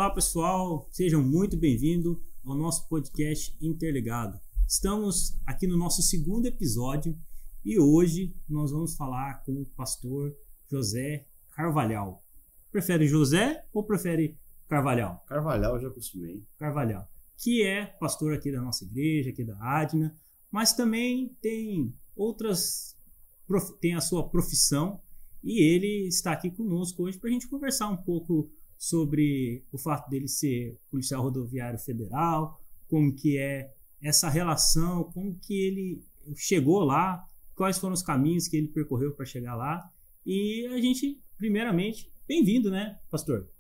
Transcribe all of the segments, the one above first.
Olá pessoal, sejam muito bem-vindos ao nosso podcast Interligado. Estamos aqui no nosso segundo episódio e hoje nós vamos falar com o pastor José Carvalhal. Prefere José ou prefere Carvalhal? Carvalhal, já acostumei. Carvalhal, que é pastor aqui da nossa igreja, aqui da Adna, mas também tem tem a sua profissão e ele está aqui conosco hoje para a gente conversar um pouco sobre o fato dele ser policial rodoviário federal, como que é essa relação, como que ele chegou lá, quais foram os caminhos que ele percorreu para chegar lá. E a gente, primeiramente, bem-vindo, né, pastor?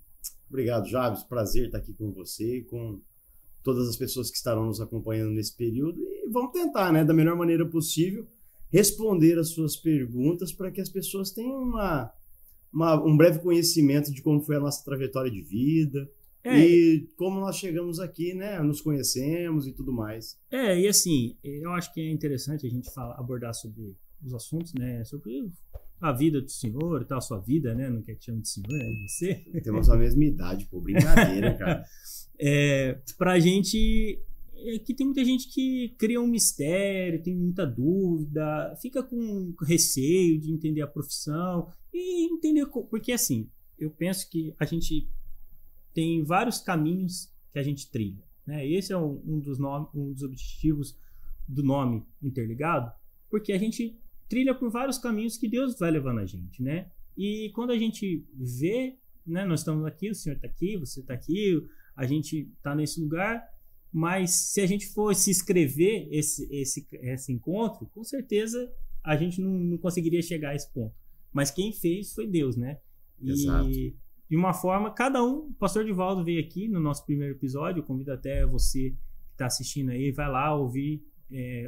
Obrigado, Javes. Prazer estar aqui com você e com todas as pessoas que estarão nos acompanhando nesse período. E vamos tentar, né, da melhor maneira possível, responder as suas perguntas para que as pessoas tenham um breve conhecimento de como foi a nossa trajetória de vida e como nós chegamos aqui, né? Nos conhecemos e tudo mais. E assim, eu acho que é interessante a gente abordar sobre os assuntos, né? Sobre a vida do senhor e tal, a sua vida, né? Não quer que chame de senhor, é você. Temos a mesma idade, pô, brincadeira, cara. Pra gente... que tem muita gente que cria um mistério, tem muita dúvida, fica com receio de entender a profissão e entender... Porque, assim, eu penso que a gente tem vários caminhos que a gente trilha, né? Esse é um dos objetivos do nome Interligado, porque a gente trilha por vários caminhos que Deus vai levando a gente, né? E quando a gente vê, né, nós estamos aqui, o senhor está aqui, você está aqui, a gente está nesse lugar... Mas se a gente fosse escrever esse encontro, com certeza a gente não conseguiria chegar a esse ponto. Mas quem fez foi Deus, né? Exato. E de uma forma, cada um... O pastor Divaldo veio aqui no nosso primeiro episódio. Eu convido até você que está assistindo aí, vai lá ouvir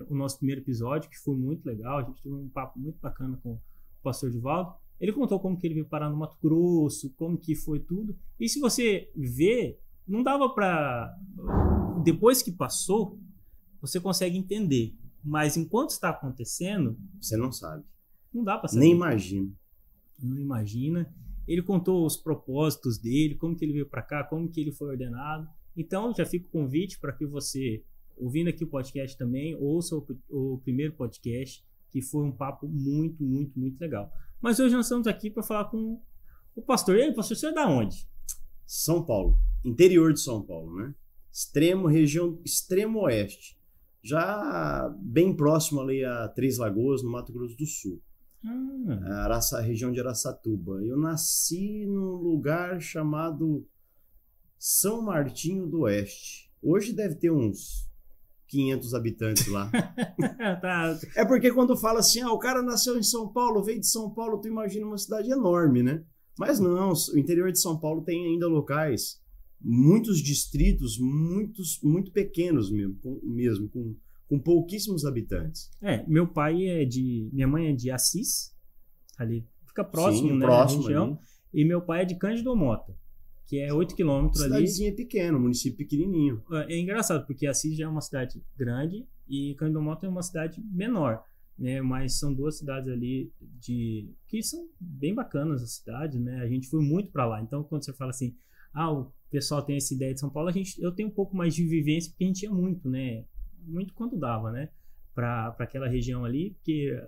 o nosso primeiro episódio, que foi muito legal. A gente teve um papo muito bacana com o pastor Divaldo. Ele contou como que ele veio parar no Mato Grosso, como que foi tudo. E se você vê, não dava para... Depois que passou, você consegue entender. Mas enquanto está acontecendo... Você não sabe. Não dá para saber. Nem imagina. Não imagina. Ele contou os propósitos dele, como que ele veio para cá, como que ele foi ordenado. Então, já fica o convite para que você, ouvindo aqui o podcast também, ouça o primeiro podcast, que foi um papo muito, muito, muito legal. Mas hoje nós estamos aqui para falar com o pastor. E aí, pastor, você é da onde? São Paulo. Interior de São Paulo, né? Região extremo oeste, já bem próximo ali a Três Lagoas, no Mato Grosso do Sul, a região de Araçatuba. Eu nasci num lugar chamado São Martinho do Oeste. Hoje deve ter uns 500 habitantes lá. Tá. É porque quando fala assim, o cara nasceu em São Paulo, veio de São Paulo, tu imagina uma cidade enorme, né? Mas não, o interior de São Paulo tem ainda locais, muitos distritos muito pequenos mesmo com pouquíssimos habitantes. Minha mãe é de Assis, ali fica próximo, Sim, né, próximo na região, ali. E meu pai é de Cândido Mota, que é 8 quilômetros ali. Cidadezinha pequena, município pequenininho. É engraçado, porque Assis já é uma cidade grande e Cândido Mota é uma cidade menor, né? Mas são duas cidades ali que são bem bacanas as cidades, né? A gente foi muito para lá. Então, quando você fala assim, o pessoal tem essa ideia de São Paulo, eu tenho um pouco mais de vivência, porque a gente ia muito, né? Muito quando dava, né? Para aquela região ali, porque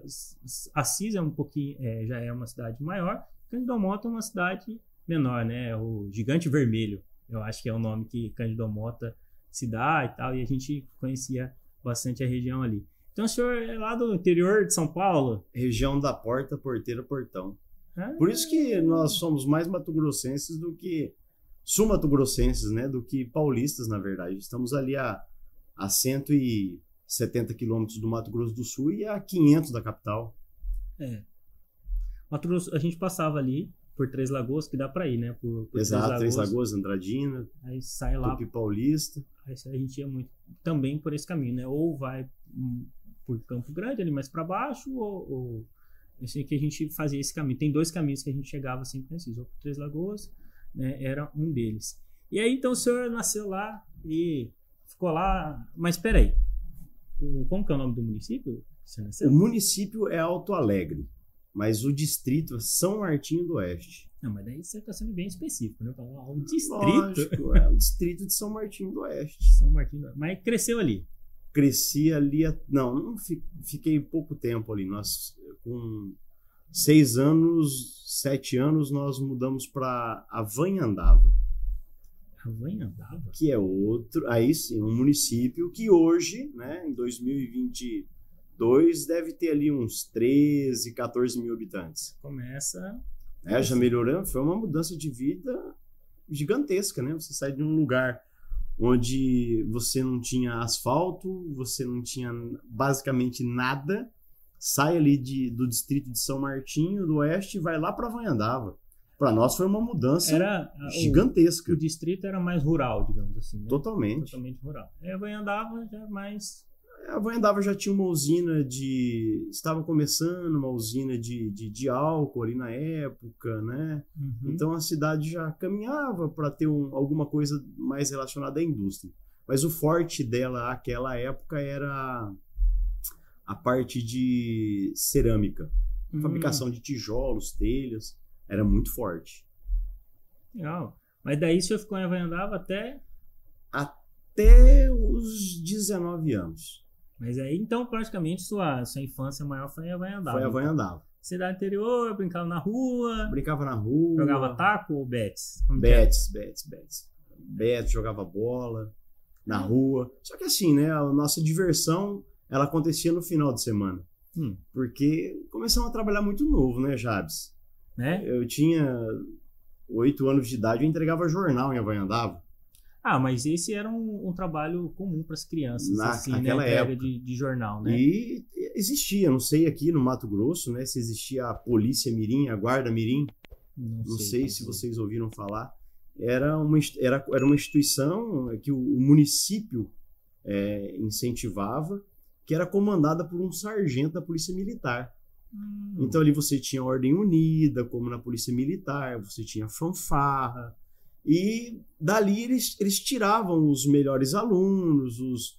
Assis é um pouquinho, já é uma cidade maior, Cândido Mota é uma cidade menor, né? O Gigante Vermelho, eu acho que é o nome que Cândido Mota se dá e tal, e a gente conhecia bastante a região ali. Então o senhor é lá do interior de São Paulo? Região da Porta, Porteira, Portão. Por isso que nós somos mais mato-grossenses do que sul-mato-grossenses, né? Do que paulistas, na verdade. Estamos ali a 170 quilômetros do Mato Grosso do Sul e a 500 da capital. Mato Grosso, a gente passava ali por Três Lagoas, que dá para ir, né? Por Exato, Três Lagoas, Andradina, aí sai lá. Tupi Paulista. Aí a gente ia muito também por esse caminho, né? Ou vai por Campo Grande, ali mais para baixo, ou eu sei que a gente fazia esse caminho. Tem dois caminhos que a gente chegava sempre nesses, ou por Três Lagoas, né? Era um deles. E aí, então, o senhor nasceu lá e ficou lá. Mas espera aí, como que é o nome do município? Você nasceu? O município é Alto Alegre, mas o distrito é São Martinho do Oeste. Não, mas daí você está sendo bem específico, né? Falar o distrito. Lógico, é o distrito de São Martinho do Oeste. São Martinho do Oeste. Mas cresceu ali. Cresci ali. Não fiquei pouco tempo ali. Nós, com 6 anos, 7 anos, nós mudamos para Avanhandava. Avanhandava? Que é outro. Aí sim, um município que hoje, né, em 2022, deve ter ali uns 13, 14 mil habitantes. Começa. Já melhorando, foi uma mudança de vida gigantesca, né? Você sai de um lugar onde você não tinha asfalto, você não tinha basicamente nada, sai ali do distrito de São Martinho do Oeste e vai lá para Avanhandava. Para nós foi uma mudança gigantesca. O distrito era mais rural, digamos assim. Né? Totalmente. Totalmente rural. E Avanhandava já mais... A Avanhandava já tinha uma usina estava começando uma usina de álcool ali na época, né? Uhum. Então a cidade já caminhava para ter alguma coisa mais relacionada à indústria. Mas o forte dela naquela época era a parte de cerâmica. Fabricação de tijolos, telhas. Era muito forte. Legal. Mas daí o senhor ficou em Avanhandava até os 19 anos. Mas aí, então, praticamente, sua infância maior foi em Avanhandava. Foi em Avanhandava. Então. Cidade interior, brincava na rua. Brincava na rua. Jogava taco ou bets? Bets. Bets, jogava bola na rua. Só que assim, né? A nossa diversão, ela acontecia no final de semana. Porque começamos a trabalhar muito novo, né, Jabs? Eu tinha 8 anos de idade, eu entregava jornal em Avanhandava. Mas esse era um trabalho comum para as crianças, naquela né? época De jornal, né? E existia, não sei aqui no Mato Grosso, né, se existia a Polícia Mirim, a Guarda Mirim. Não sei se vocês ouviram falar. Era uma instituição que o município incentivava, que era comandada por um sargento da Polícia Militar. Então ali você tinha ordem unida, como na Polícia Militar, você tinha fanfarra. E dali eles tiravam os melhores alunos,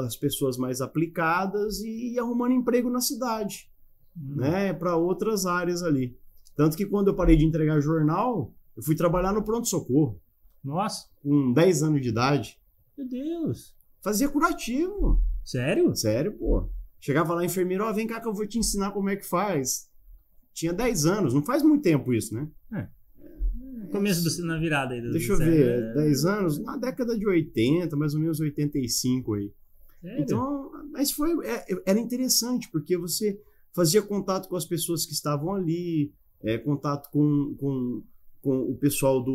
as pessoas mais aplicadas e ia arrumando emprego na cidade, né, para outras áreas ali. Tanto que quando eu parei de entregar jornal, eu fui trabalhar no pronto-socorro. Nossa! Com 10 anos de idade. Meu Deus! Fazia curativo. Sério? Sério, pô. Chegava lá, enfermeiro, vem cá que eu vou te ensinar como é que faz. Tinha 10 anos, não faz muito tempo isso, né? Começo na virada aí. Deixa eu ver, 10 anos, na década de 80, mais ou menos 85 aí. Sério? Então, mas era interessante, porque você fazia contato com as pessoas que estavam ali, contato com o pessoal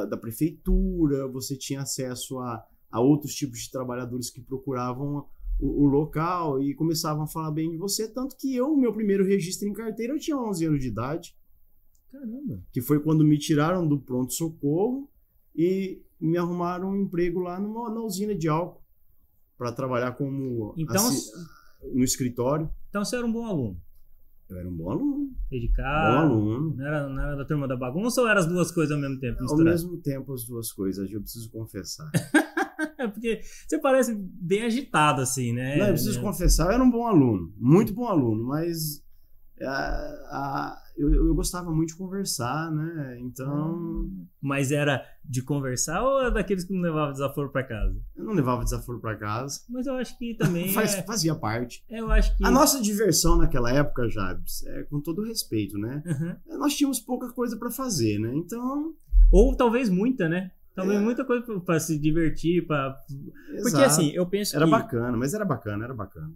da prefeitura, você tinha acesso a outros tipos de trabalhadores que procuravam o local e começavam a falar bem de você, tanto que meu primeiro registro em carteira, eu tinha 11 anos de idade. Caramba. Que foi quando me tiraram do pronto-socorro e me arrumaram um emprego lá na usina de álcool para trabalhar como no escritório. Então você era um bom aluno? Eu era um bom aluno. Dedicado? Bom aluno. Não era da turma da bagunça ou eram as duas coisas ao mesmo tempo misturadas? Ao mesmo tempo as duas coisas, eu preciso confessar. Porque você parece bem agitado assim, né? Não, eu preciso confessar, eu era um bom aluno, muito bom aluno, mas eu gostava muito de conversar, né? Então... Mas era de conversar ou era daqueles que não levavam desaforo para casa? Eu não levava desaforo para casa. Mas eu acho que também fazia parte. Eu acho que... A nossa diversão naquela época, Jabs, com todo respeito, né? Nós tínhamos pouca coisa para fazer, né? Então... Ou talvez muita, né? Talvez muita coisa para se divertir, porque assim, eu penso era bacana, mas era bacana.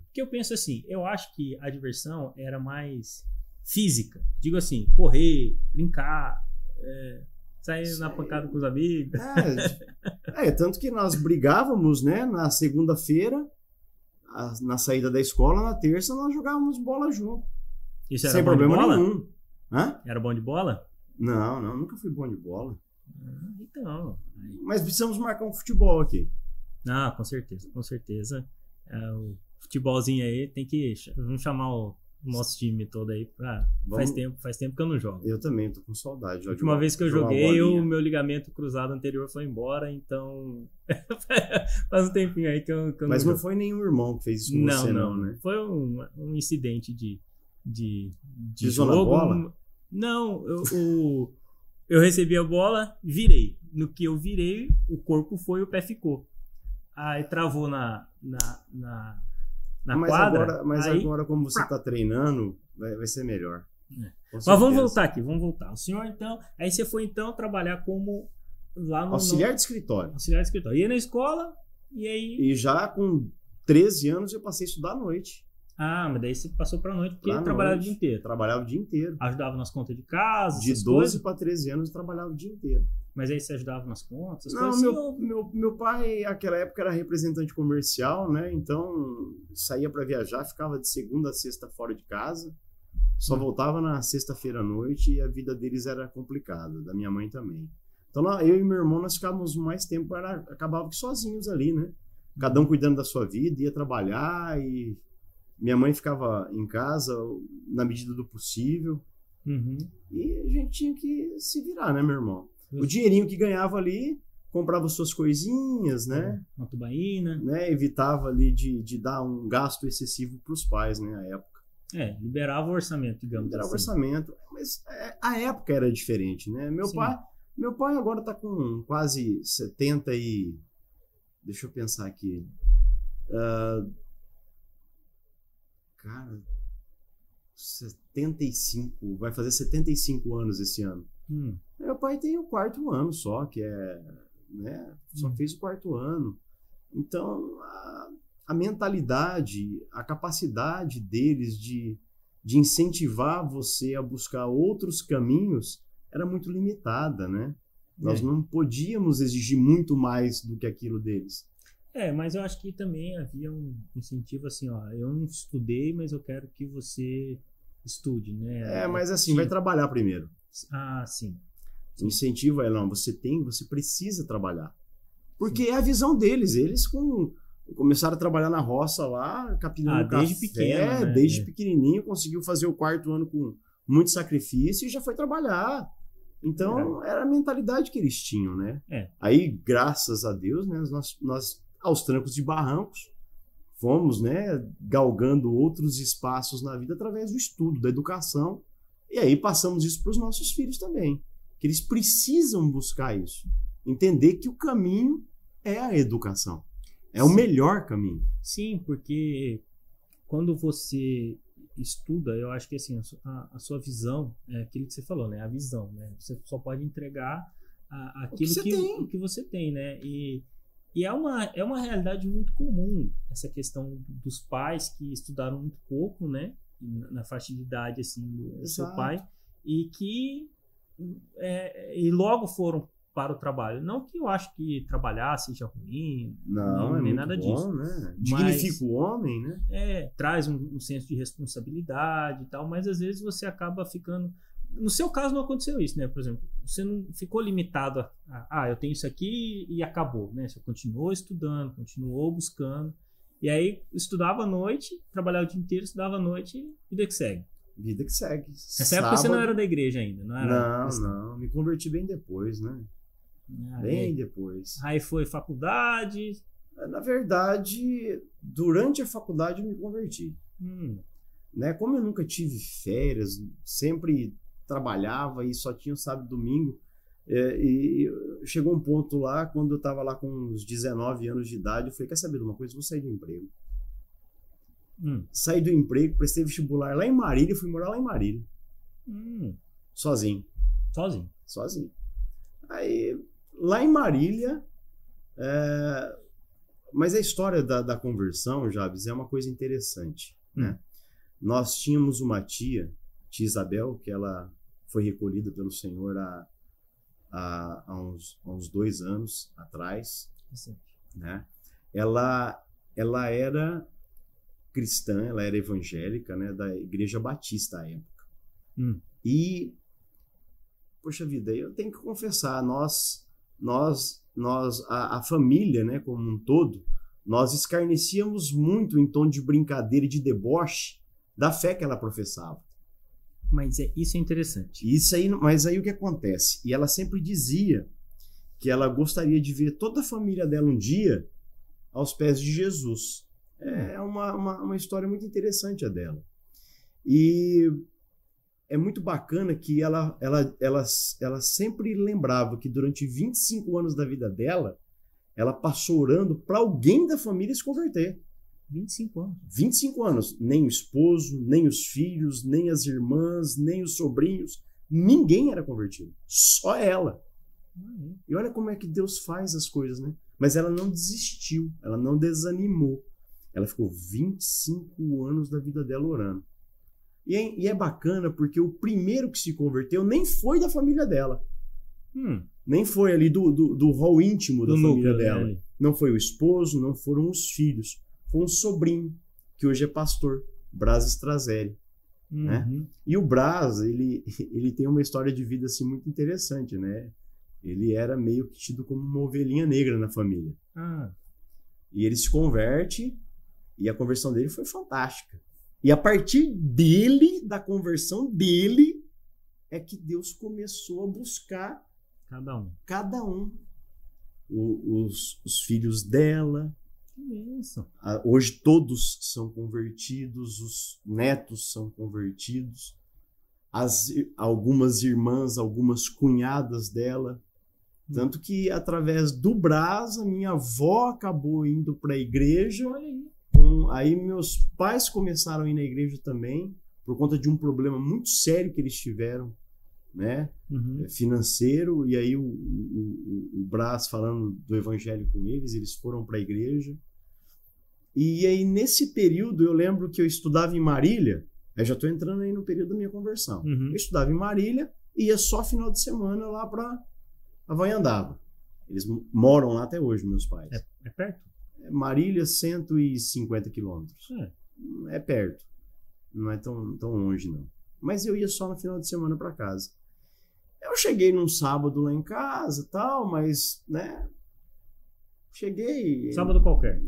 Porque eu penso assim, eu acho que a diversão era mais física. Digo assim, correr, brincar, sair na pancada com os amigos. Tanto que nós brigávamos, né? Na segunda-feira, na saída da escola, na terça nós jogávamos bola junto. Isso era sem bom problema de bola? nenhum. Hã? Era bom de bola? Não, nunca fui bom de bola. Então. Mas precisamos marcar um futebol aqui. Com certeza. O futebolzinho aí tem que. Vamos chamar o nosso time todo aí pra. Faz tempo que eu não jogo. Eu também, tô com saudade. A última vez que eu joguei, o meu ligamento cruzado anterior foi embora, então. Faz um tempinho aí que eu não Mas jogo. não foi nenhum irmão que fez isso com você, não, né? Foi um incidente de Pisou jogo. na bola? Não, eu recebi a bola, virei. No que eu virei, o corpo foi e o pé ficou. Aí travou na quadra. Agora, como você está treinando, vai ser melhor. Mas vamos voltar aqui, vamos voltar. O senhor, então, aí você foi, então, trabalhar como lá no... Auxiliar de escritório. Auxiliar de escritório. Ia na escola, e aí... E já com 13 anos eu passei a estudar à noite. Ah, mas daí você passou pra noite, porque trabalhava o dia inteiro. Trabalhava o dia inteiro. Ajudava nas contas de casa, de 12 para 13 anos eu trabalhava o dia inteiro. Mas aí você ajudava nas contas? Não, meu pai, naquela época, era representante comercial, né? Então, saía para viajar, ficava de segunda a sexta fora de casa. Só voltava na sexta-feira à noite e a vida deles era complicada, da minha mãe também. Então, eu e meu irmão, nós ficávamos mais tempo, acabava que sozinhos ali, né? Cada um cuidando da sua vida, ia trabalhar e minha mãe ficava em casa na medida do possível. Uhum. E a gente tinha que se virar, né, meu irmão? O dinheirinho que ganhava ali, comprava suas coisinhas, né? Uma tubaína. Né? Evitava ali de dar um gasto excessivo para os pais, né, à época. Liberava o orçamento, digamos Liberava assim. o orçamento, mas a época era diferente, né? Meu pai agora tá com quase 70 e... Deixa eu pensar aqui. Cara, 75, vai fazer 75 anos esse ano. Meu pai tem o 4º ano só, que é... Né? Só fez o 4º ano. Então, a mentalidade, a capacidade deles de incentivar você a buscar outros caminhos era muito limitada, né? Nós não podíamos exigir muito mais do que aquilo deles. Mas eu acho que também havia um incentivo assim, ó, eu não estudei, mas eu quero que você estude, né? Mas assim, vai trabalhar primeiro. Ah, sim. O incentivo não, você precisa trabalhar. Porque é a visão deles, eles começaram a trabalhar na roça lá, capinando desde café, pequeno, né? Desde pequenininho, conseguiu fazer o 4º ano com muito sacrifício e já foi trabalhar. Então, era a mentalidade que eles tinham, né? Aí, graças a Deus, né, nós aos trancos de barrancos, fomos, né, galgando outros espaços na vida através do estudo, da educação, e aí passamos isso para os nossos filhos também, que eles precisam buscar isso, entender que o caminho é a educação. É o melhor caminho. Sim, porque quando você estuda, eu acho que assim, a sua visão é aquilo que você falou, né? A visão, né? Você só pode entregar aquilo que você tem, né? E é uma realidade muito comum essa questão dos pais que estudaram muito pouco, né? Na faixa de idade assim, do seu pai, e que e logo foram para o trabalho. Não que eu acho que trabalhar seja ruim, não nem nada disso. Né? Dignifica o homem, né? Traz um senso de responsabilidade e tal, mas às vezes você acaba ficando... No seu caso não aconteceu isso, né? Por exemplo, você não ficou limitado eu tenho isso aqui e acabou, né? Você continuou estudando, continuou buscando, e aí estudava à noite, trabalhava o dia inteiro, estudava à noite e vida que segue. Vida que segue. Nessa época você não era da igreja ainda, não era? Não. Me converti bem depois, né? Bem depois. Aí foi faculdade? Na verdade, durante a faculdade eu me converti. Né? Como eu nunca tive férias, sempre trabalhava e só tinha o sábado e domingo, e chegou um ponto lá, quando eu estava lá com uns 19 anos de idade, eu falei, quer saber de uma coisa? Eu vou sair do emprego. Saí do emprego, prestei vestibular lá em Marília e fui morar lá em Marília. Sozinho. Aí, lá em Marília, mas a história da conversão, Jabes, é uma coisa interessante, né? Nós tínhamos uma tia Isabel, que ela foi recolhida pelo Senhor há uns 2 anos atrás, né? Ela era cristã, ela era evangélica, né, da Igreja Batista à época. E, poxa vida, eu tenho que confessar, a família, né, como um todo, nós escarnecíamos muito em tom de brincadeira e de deboche da fé que ela professava. Mas isso é interessante. Mas aí o que acontece? E ela sempre dizia que ela gostaria de ver toda a família dela um dia aos pés de Jesus. É uma história muito interessante a dela. E é muito bacana que ela sempre lembrava que durante 25 anos da vida dela, ela passou orando para alguém da família se converter. 25 anos. 25 anos. Nem o esposo, nem os filhos, nem as irmãs, nem os sobrinhos. Ninguém era convertido. Só ela. E olha como é que Deus faz as coisas, né? Mas ela não desistiu, ela não desanimou. Ela ficou 25 anos da vida dela orando. E é bacana porque o primeiro que se converteu nem foi da família dela. Nem foi ali do rol íntimo da família dela. Né? Não foi o esposo, não foram os filhos. Foi um sobrinho, que hoje é pastor, Braz Strazeri. Né? E o Braz, ele tem uma história de vida assim, muito interessante, né? Ele era meio que tido como uma ovelhinha negra na família. E ele se converte, e a conversão dele foi fantástica. E a partir dele, da conversão dele, é que Deus começou a buscar cada um. Os filhos dela. Isso. Hoje todos são convertidos, os netos são convertidos, algumas irmãs, algumas cunhadas dela. Tanto que, através do Braz, a minha avó acabou indo para a igreja. Aí meus pais começaram a ir na igreja também, por conta de um problema muito sério que eles tiveram, né? Financeiro. E aí o Braz, falando do evangelho com eles foram para a igreja. E aí, nesse período, eu lembro que eu estudava em Marília. Eu já estou entrando aí no período da minha conversão. Eu estudava em Marília e ia só final de semana lá para Havaiandava. Eles moram lá até hoje, meus pais. É perto? Marília, 150 quilômetros. É perto. Não é tão longe, não. Mas eu ia só no final de semana para casa. Eu cheguei num sábado lá em casa e tal, mas, né? Cheguei... Sábado qualquer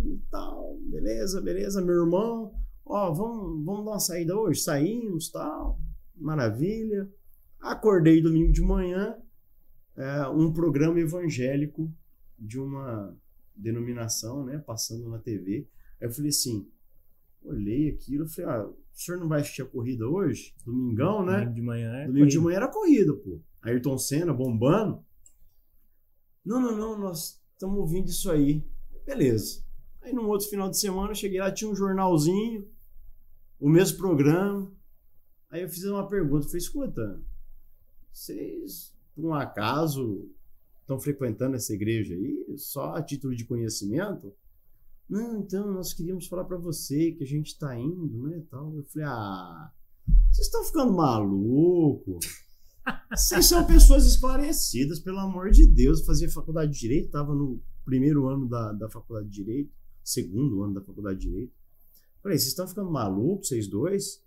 e tal. Beleza. Meu irmão, vamos dar uma saída hoje? Saímos, tal. Maravilha. Acordei domingo de manhã, um programa evangélico de uma denominação, né, passando na TV. Aí eu falei assim, olhei aquilo, falei, o senhor não vai assistir a corrida hoje? Domingão, né? Domingo de manhã era corrida, pô. Ayrton Senna bombando. Não, nós estamos ouvindo isso aí. Beleza. Aí num outro final de semana, eu cheguei lá, tinha um jornalzinho, o mesmo programa. Aí eu fiz uma pergunta, falei, escuta, vocês, por um acaso, estão frequentando essa igreja aí, só a título de conhecimento? Não, então, nós queríamos falar para você que a gente está indo, né, tal. Eu falei, vocês estão ficando maluco? Vocês são pessoas esclarecidas, pelo amor de Deus. Eu fazia faculdade de Direito, estava no primeiro ano da faculdade de Direito, segundo ano da faculdade de Direito. Eu falei, vocês estão ficando malucos, vocês dois?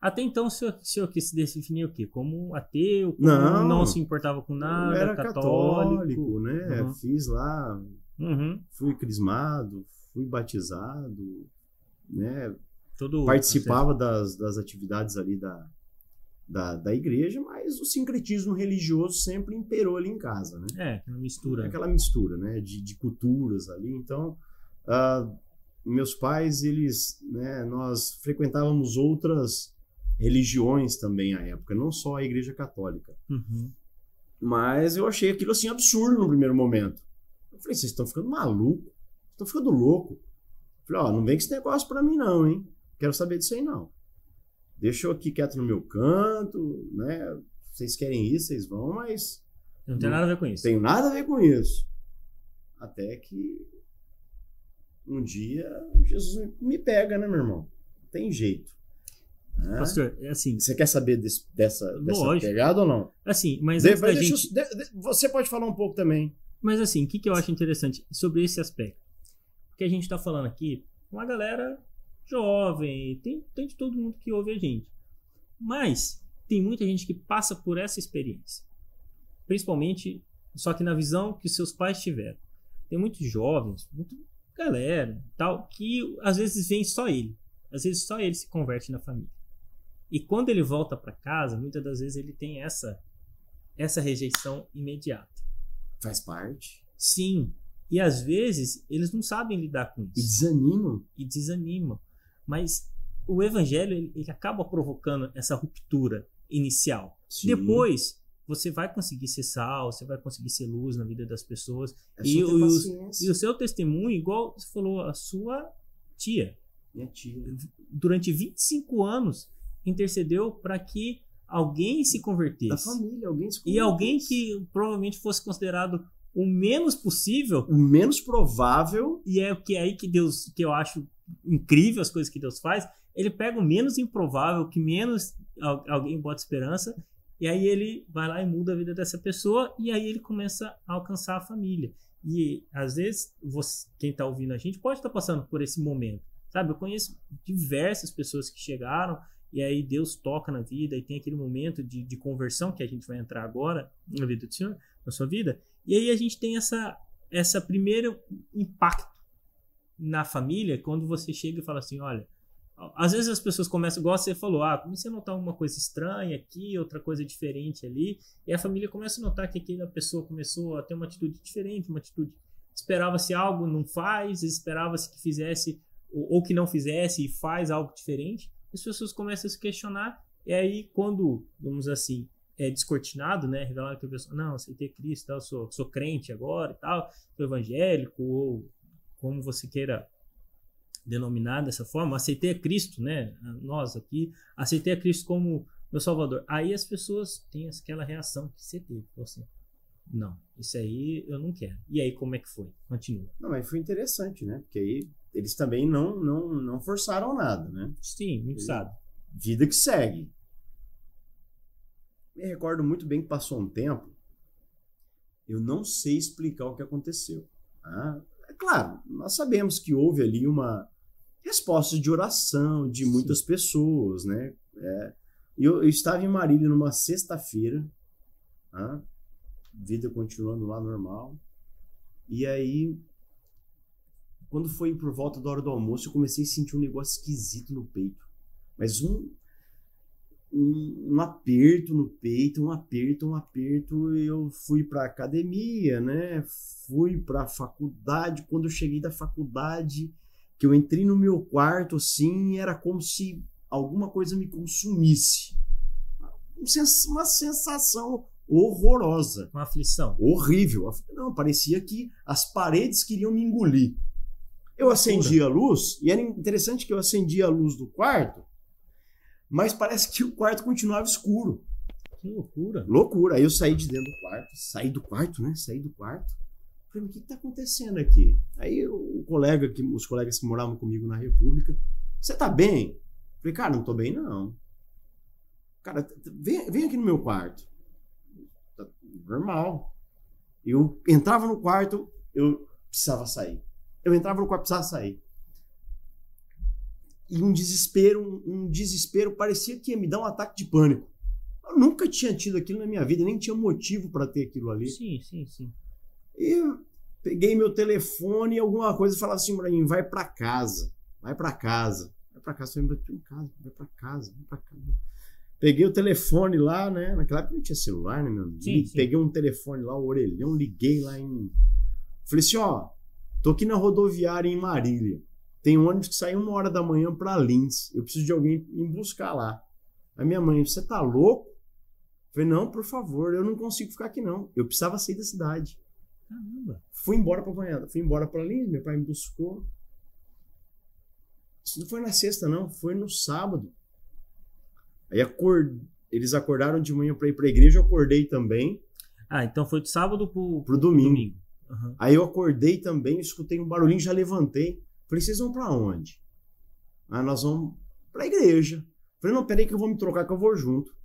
Até então, o senhor quis se definir o quê? Como ateu? Como não se importava com nada? Eu era católico, né? Fiz lá, fui crismado, fui batizado, né? Participava das atividades ali da igreja, mas o sincretismo religioso sempre imperou ali em casa, né? Aquela mistura, né? De culturas ali. Então, meus pais, nós frequentávamos outras religiões também à época, não só a igreja católica. Mas eu achei aquilo assim absurdo no primeiro momento. Eu falei, vocês estão ficando malucos, estão ficando louco. Eu falei, não vem com esse negócio pra mim não, hein? Quero saber disso aí não. Deixa eu aqui quieto no meu canto, né? Vocês querem ir, vocês vão, mas... Não tem nada a ver com isso. Tem nada a ver com isso. Até que um dia Jesus me pega, né, meu irmão? Não tem jeito. Pastor, é assim... Você quer saber dessa pegada ou não? Assim, mas você pode falar um pouco também. Mas assim, o que eu acho interessante sobre esse aspecto? Porque a gente tá falando aqui, uma galera jovem, tem de todo mundo que ouve a gente. Mas tem muita gente que passa por essa experiência. Principalmente, só que na visão que seus pais tiveram. Tem muitos jovens, muita galera, tal, que às vezes vem só ele. Às vezes só ele se converte na família. E quando ele volta para casa, muitas das vezes ele tem essa rejeição imediata. Faz parte. Sim. E às vezes eles não sabem lidar com isso. E desanimam. Mas o evangelho ele acaba provocando essa ruptura inicial. Sim. Depois, você vai conseguir ser sal, você vai conseguir ser luz na vida das pessoas. É só ter paciência. E o seu testemunho, igual você falou, a sua tia, Minha tia. durante 25 anos, intercedeu para que alguém se convertesse. Da família, alguém se convertesse. E alguém que provavelmente fosse considerado o menos possível. O menos provável. E é aí que Deus, que eu acho incrível as coisas que Deus faz. Ele pega o menos improvável, que menos alguém bota esperança, e aí ele vai lá e muda a vida dessa pessoa, e aí ele começa a alcançar a família. E às vezes, quem está ouvindo a gente pode estar passando por esse momento, sabe? Eu conheço diversas pessoas que chegaram, e aí Deus toca na vida, e tem aquele momento de conversão, que a gente vai entrar agora na vida do Senhor, na sua vida, e aí a gente tem essa primeiro impacto na família, quando você chega e fala assim, olha, às vezes as pessoas começam, igual você falou, comecei a notar uma coisa estranha aqui, outra coisa diferente ali, e a família começa a notar que aquela pessoa começou a ter uma atitude diferente, uma atitude, esperava-se algo, não faz, esperava-se que fizesse, ou que não fizesse e faz algo diferente, as pessoas começam a se questionar, e aí quando, vamos assim, é descortinado, né, revelado que a pessoa, não, aceitei Cristo, tal, sou crente agora e tal, sou evangélico, ou como você queira denominar dessa forma, aceitei a Cristo, né? Nós aqui, aceitei a Cristo como meu Salvador. Aí as pessoas têm aquela reação que você teve, assim, não, isso aí eu não quero. E aí como é que foi? Continua. Não, mas foi interessante, né? Porque aí eles também não forçaram nada, né? Sim, muito sabe. Vida que segue. Me recordo muito bem que passou um tempo, eu não sei explicar o que aconteceu. É claro, nós sabemos que houve ali uma resposta de oração de muitas pessoas, né? Eu estava em Marília numa sexta-feira, vida continuando lá normal, e aí, quando foi por volta da hora do almoço, eu comecei a sentir um negócio esquisito no peito, mas um aperto no peito, um aperto, e eu fui para academia, né? Fui para a faculdade. Quando eu cheguei da faculdade, que eu entrei no meu quarto, assim, era como se alguma coisa me consumisse. Uma sensação horrorosa. Uma aflição. Horrível. Não, parecia que as paredes queriam me engolir. Eu acendi a luz, e era interessante que eu acendi a luz do quarto, mas parece que o quarto continuava escuro. Que loucura. Loucura. Aí eu saí de dentro do quarto. Saí do quarto. Falei, o que está acontecendo aqui? Aí os colegas que moravam comigo na República, você tá bem? Falei, cara, não tô bem, não. Cara, vem aqui no meu quarto. Tá normal. Eu entrava no quarto, eu precisava sair. Eu entrava no quarto, precisava sair. E um desespero, parecia que ia me dar um ataque de pânico. Eu nunca tinha tido aquilo na minha vida, nem tinha motivo para ter aquilo ali. Sim. E eu peguei meu telefone e alguma coisa e falava assim para mim, vai para casa. Eu falei, vai para casa. Peguei o telefone lá, né? Naquela época não tinha celular, né, meu amigo? Sim. Peguei um telefone lá, o orelhão, liguei lá Falei assim, tô aqui na rodoviária em Marília. Tem um ônibus que sai 1h da manhã para Lins. Eu preciso de alguém me buscar lá. Aí minha mãe, você tá louco? Eu falei, não, por favor, eu não consigo ficar aqui não. Eu precisava sair da cidade. Caramba. Fui embora para Banhada. Fui embora para Lins, meu pai me buscou. Isso não foi na sexta, não. Foi no sábado. Aí eles acordaram de manhã para ir para a igreja, eu acordei também. Então foi do sábado pro domingo. Uhum. Aí eu acordei também, escutei um barulhinho, já levantei. Falei, vocês vão para onde? Nós vamos para a igreja. Falei, não, peraí que eu vou me trocar que eu vou junto.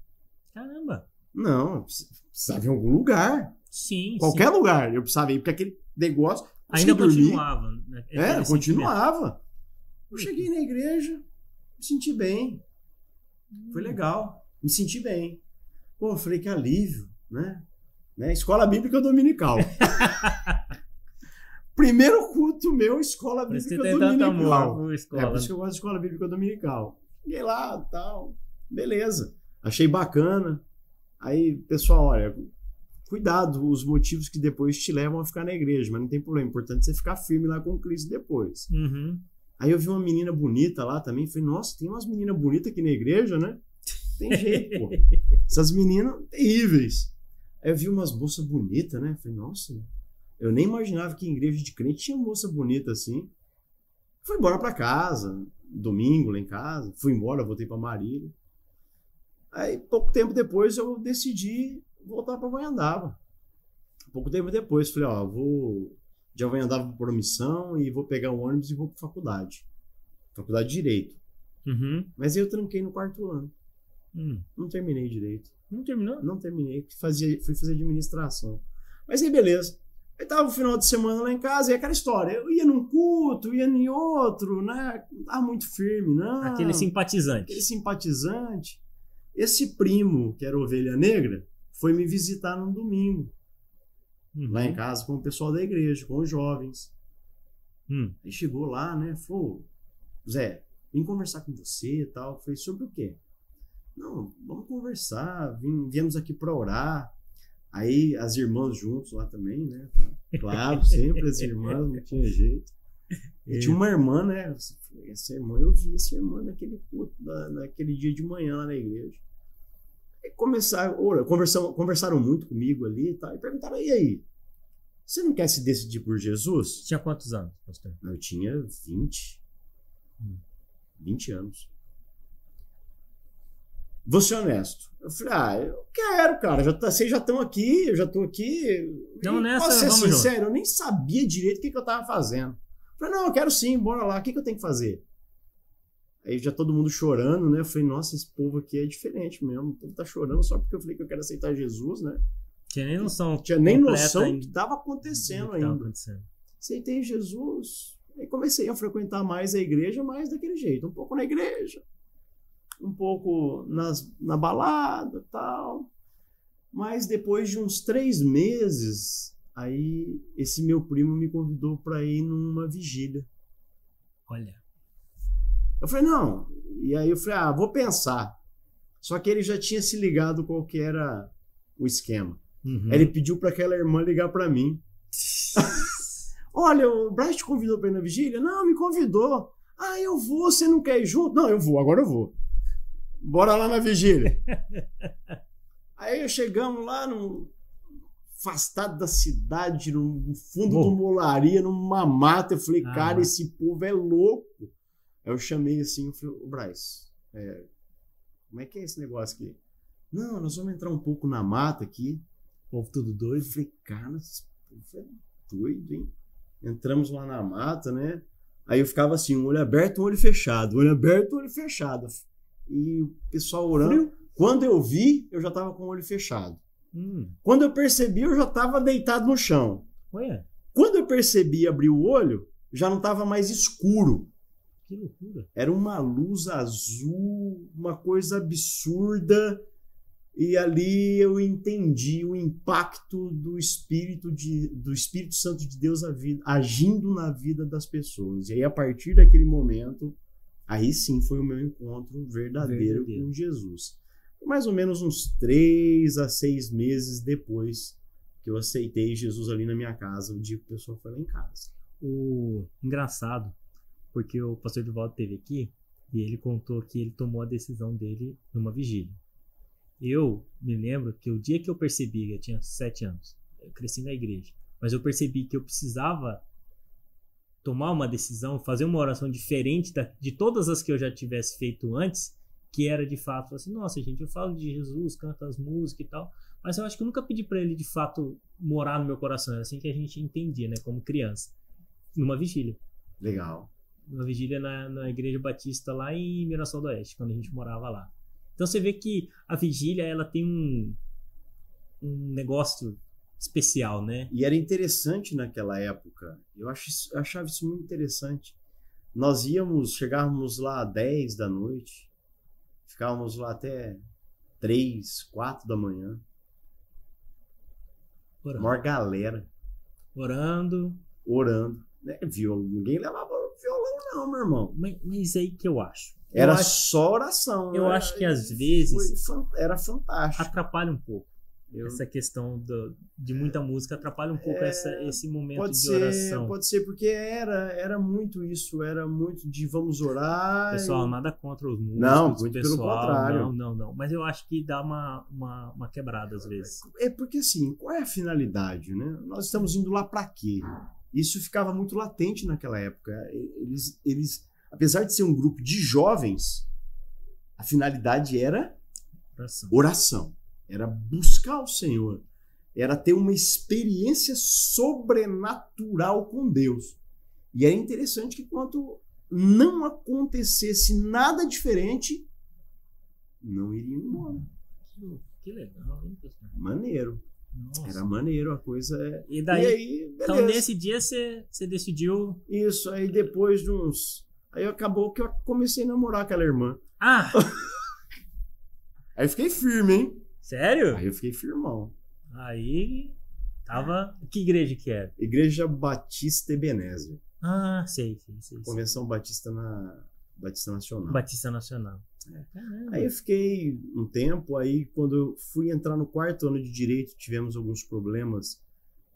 Caramba. Não, precisava ir em algum lugar. Sim. Qualquer lugar. Eu precisava ir, porque aquele negócio... Ainda continuava. Né? Continuava. Eu cheguei na igreja, me senti bem. Foi legal. Me senti bem. Pô, eu falei, que alívio, né? Escola Bíblica Dominical. Primeiro culto meu, Escola Bíblica Dominical. Por isso que eu gosto de Escola Bíblica Dominical. Cheguei lá, tal, beleza. Achei bacana. Aí, pessoal, olha, cuidado os motivos que depois te levam a ficar na igreja, mas não tem problema. O importante é você ficar firme lá com Cristo depois. Uhum. Aí eu vi uma menina bonita lá também. Falei, nossa, tem umas meninas bonitas aqui na igreja, né? Tem jeito, pô. Essas meninas terríveis. Aí eu vi umas moças bonitas, né? Falei, nossa, eu nem imaginava que em igreja de crente tinha moça bonita assim. Fui embora pra casa, domingo lá em casa. Fui embora, voltei pra Marília. Aí, pouco tempo depois, eu decidi voltar pra Goiandava. Pouco tempo depois, falei, ó, vou de Goiandava por omissão e vou pegar um ônibus e vou pra faculdade. Faculdade de Direito. Uhum. Mas aí eu tranquei no 4º ano. Não terminei direito. Não terminou? Não terminei. Fui fazer administração. Mas aí, beleza. Aí tava o final de semana lá em casa e aquela história. Eu ia num culto, ia em outro, né? Não tava muito firme, não. Aquele simpatizante. Esse primo, que era ovelha negra, foi me visitar num domingo. Lá em casa com o pessoal da igreja, com os jovens. Aí chegou lá, né? Falou, Zé, vim conversar com você e tal. Falei, sobre o quê? Não, vamos conversar. Viemos aqui para orar. Aí as irmãs juntos lá também, né? Claro, sempre as irmãs, não tinha jeito. E tinha uma irmã, né? Essa irmã, eu vi essa irmã naquele culto, naquele dia de manhã lá na igreja. Aí conversaram muito comigo ali e tal. E perguntaram, e aí? Você não quer se decidir por Jesus? Tinha quantos anos, pastor? Eu tinha 20 anos. Vou ser honesto. Eu falei, eu quero, cara. Vocês já estão aqui, eu já estou aqui. Então, posso ser sincero, eu nem sabia direito o que eu estava fazendo. Eu falei, não, eu quero sim, bora lá. O que eu tenho que fazer? Aí já todo mundo chorando, né? Eu falei, nossa, esse povo aqui é diferente mesmo. O povo tá chorando só porque eu falei que eu quero aceitar Jesus, né? Tinha nem noção. Tinha nem noção do que estava acontecendo ainda. Acontecendo. Aceitei Jesus. Aí comecei a frequentar mais a igreja, mais daquele jeito. Um pouco na igreja. Um pouco na balada e tal. Mas depois de uns 3 meses, aí esse meu primo me convidou para ir numa vigília. Olha. Eu falei, não. E aí eu falei, vou pensar. Só que ele já tinha se ligado qual que era o esquema. Aí ele pediu para aquela irmã ligar para mim. Olha, o Braz te convidou para ir na vigília? Não, me convidou. Eu vou, você não quer ir junto? Não, eu vou, agora eu vou. Bora lá na vigília. Aí chegamos lá, afastado da cidade, no fundo de uma olaria, numa mata. Eu falei, cara, esse povo é louco. Aí eu chamei assim, eu falei, Braz, como é que é esse negócio aqui? Não, nós vamos entrar um pouco na mata aqui. O povo tudo doido. Eu falei, cara, esse povo é doido, hein? Entramos lá na mata, né? Aí eu ficava assim, um olho aberto, um olho fechado. Um olho aberto, um olho fechado. E o pessoal orando. Frio. Quando eu vi, eu já tava com o olho fechado. Quando eu percebi, eu já tava deitado no chão. Ué? Quando eu percebi abrir o olho, já não tava mais escuro. Que loucura. Era uma luz azul, uma coisa absurda. E ali eu entendi o impacto do Espírito Santo de Deus agindo na vida das pessoas. E aí, a partir daquele momento, aí sim foi o meu encontro verdadeiro com Jesus. Mais ou menos uns 3 a 6 meses depois que eu aceitei Jesus ali na minha casa, o dia que o pessoal foi lá em casa. Engraçado, porque o pastor Divaldo esteve aqui e ele contou que ele tomou a decisão dele numa vigília. Eu me lembro que o dia que eu percebi, eu tinha 7 anos, eu cresci na igreja, mas eu percebi que eu precisava tomar uma decisão, fazer uma oração diferente de todas as que eu já tivesse feito antes, que era de fato assim, nossa gente, eu falo de Jesus, canto as músicas e tal, mas eu acho que eu nunca pedi para ele de fato morar no meu coração, era assim que a gente entendia, né, como criança, numa vigília. Legal. Uma vigília na Igreja Batista lá em Mirassol do Oeste, quando a gente morava lá. Então você vê que a vigília, ela tem um negócio especial, né? E era interessante naquela época. Eu achava isso muito interessante. Nós chegávamos lá às 10 da noite, ficávamos lá até 3, 4 da manhã. Orando. Maior galera. Orando. Né? Ninguém levava violão não, meu irmão. Mas aí que eu acho. Só oração. Eu acho que às vezes era fantástico. Atrapalha um pouco. Essa questão de muita música atrapalha um pouco esse momento de ser, oração. Pode ser, porque era muito isso, era muito de vamos orar. Pessoal, nada contra os músicos. Não, muito pessoal, pelo contrário. Não. Mas eu acho que dá uma quebrada às vezes. É porque assim, qual é a finalidade, né? Nós estamos indo lá para quê? Isso ficava muito latente naquela época. Eles, apesar de ser um grupo de jovens, a finalidade era oração. Era buscar o Senhor. Era ter uma experiência sobrenatural com Deus. E era interessante que quando não acontecesse nada diferente, não iriam embora. Que legal, hein, pessoal? Maneiro. Nossa. Era maneiro a coisa. E daí, e aí, beleza. Então nesse dia você decidiu... Isso, aí depois de uns... Aí acabou que eu comecei a namorar aquela irmã. Ah! Aí eu fiquei firme, hein? Sério? Aí eu fiquei firmão. Aí tava... Que igreja que era? Igreja Batista Ebenezer. Ah, sei. Convenção Batista Nacional. Batista Nacional. Aí eu fiquei um tempo, aí quando eu fui entrar no 4º ano de Direito, tivemos alguns problemas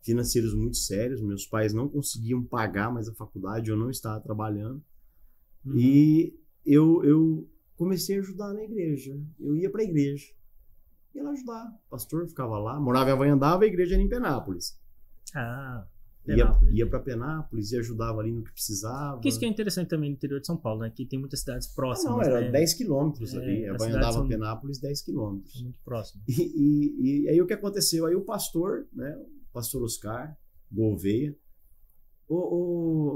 financeiros muito sérios. Meus pais não conseguiam pagar mais a faculdade, eu não estava trabalhando. E eu comecei a ajudar na igreja. Eu ia para a igreja. Ia lá ajudar. O pastor ficava lá, morava em Havaiandava, a igreja era em Penápolis. Ah, ia para Penápolis e ajudava ali no que precisava. Porque isso que é interessante também no interior de São Paulo, né? Que tem muitas cidades próximas. Não, era né? 10 quilômetros ali. Havaiandava, são... Penápolis, 10 quilômetros. Muito próximo. E aí o que aconteceu? Aí o pastor, né? O pastor Oscar Gouveia.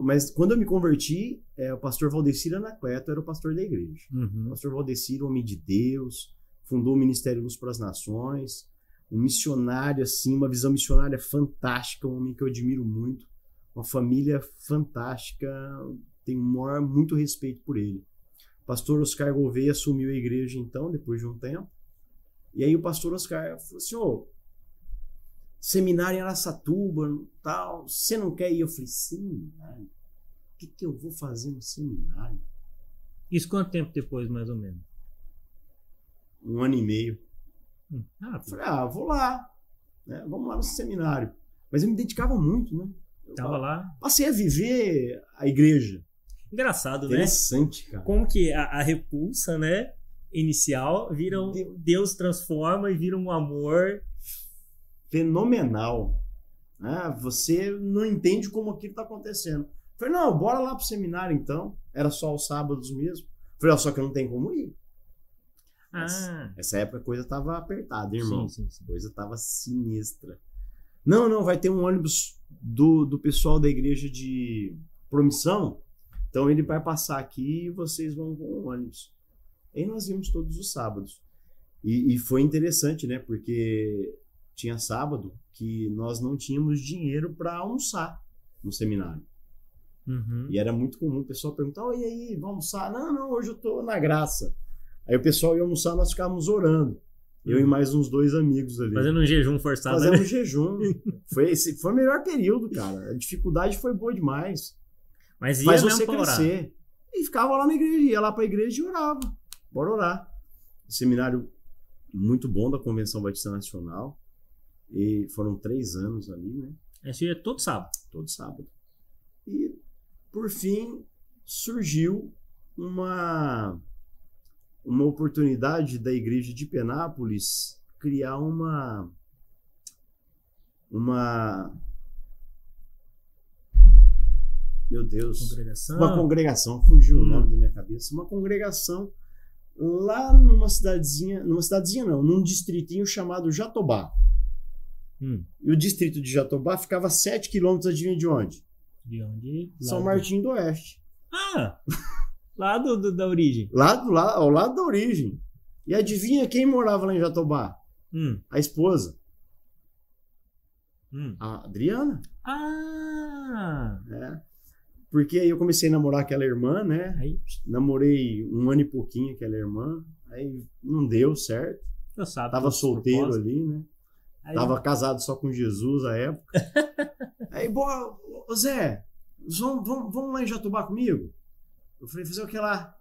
Mas quando eu me converti, o pastor Valdecir Anacleto era o pastor da igreja. O pastor Valdecir, homem de Deus, fundou o Ministério Luz para as Nações, um missionário, assim, uma visão missionária fantástica, um homem que eu admiro muito, uma família fantástica, tenho muito respeito por ele. O pastor Oscar Gouveia assumiu a igreja, então, depois de um tempo, e aí o pastor Oscar falou assim, seminário em Araçatuba, tal, você não quer ir? Eu falei, seminário? O que eu vou fazer no seminário? Isso quanto tempo depois, mais ou menos? 1 ano e meio. Eu falei, vou lá, né? Vamos lá no seminário. Mas eu me dedicava muito, né? Tava lá. Passei a viver a igreja. Engraçado, Interessante, né? Cara. Como que a repulsa, né? Inicial, Deus transforma e vira um amor fenomenal. Você não entende como aquilo está acontecendo. Falei, não, bora lá pro seminário então. Era só os sábados mesmo. Falei, só que eu não tenho como ir. Essa época a coisa tava apertada, irmão. Sim. A coisa tava sinistra. Não, vai ter um ônibus do pessoal da igreja de Promissão. Então ele vai passar aqui e vocês vão com o ônibus. Aí nós íamos todos os sábados. E foi interessante, né? Porque tinha sábado que nós não tínhamos dinheiro para almoçar no seminário. E era muito comum o pessoal perguntar, e aí, vamos almoçar? Não, hoje eu tô na graça. Aí o pessoal ia almoçar, nós ficávamos orando. Eu e mais uns 2 amigos ali. Fazendo um jejum forçado. Fazendo um jejum. Foi o melhor período, cara. A dificuldade foi boa demais. Mas faz você crescer. E ficava lá na igreja, ia lá pra igreja e orava. Bora orar. Seminário muito bom da Convenção Batista Nacional. E foram 3 anos ali, né? Esse ia todo sábado. Todo sábado. E, por fim, surgiu uma oportunidade da igreja de Penápolis criar uma meu Deus, uma congregação, fugiu o nome da minha cabeça, uma congregação lá num distritinho chamado Jatobá. E o distrito de Jatobá ficava 7 quilômetros, adivinha de onde? De onde? São Martinho do Oeste. Lá da origem. Ao lado da origem. E adivinha quem morava lá em Jatobá? A esposa. A Adriana. Porque aí eu comecei a namorar aquela irmã, né? Namorei 1 ano e pouquinho aquela irmã. Aí não deu certo. Tava solteiro ali, né? Tava casado só com Jesus à época. Aí, bora, Zé, vamos lá em Jatobá comigo? Eu falei, fazer o que lá?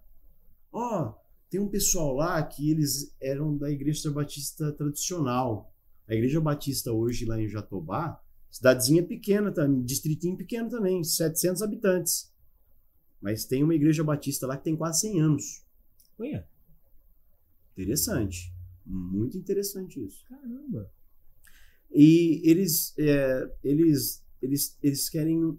Tem um pessoal lá que eles eram da igreja batista tradicional. A Igreja Batista hoje lá em Jatobá, cidadezinha pequena, distritinho pequeno também, 700 habitantes. Mas tem uma Igreja Batista lá que tem quase 100 anos. Olha. Interessante. Muito interessante isso. Caramba. E eles querem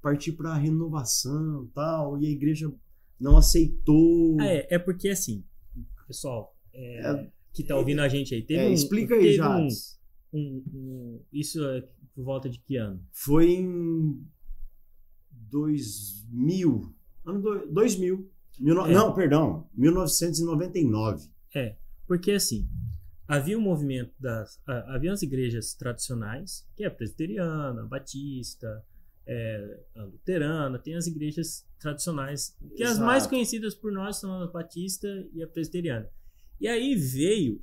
partir para a renovação e tal, e a igreja não aceitou. É porque assim, pessoal que tá ouvindo a gente aí, explica aí, já. Isso é por volta de que ano? Foi em 2000. Ano 2000. Não, perdão, 1999. Porque assim, havia um movimento havia as igrejas tradicionais, que é a presbiteriana, a batista, a luterana, tem as igrejas tradicionais, que as mais conhecidas por nós são a batista e a presbiteriana. E aí veio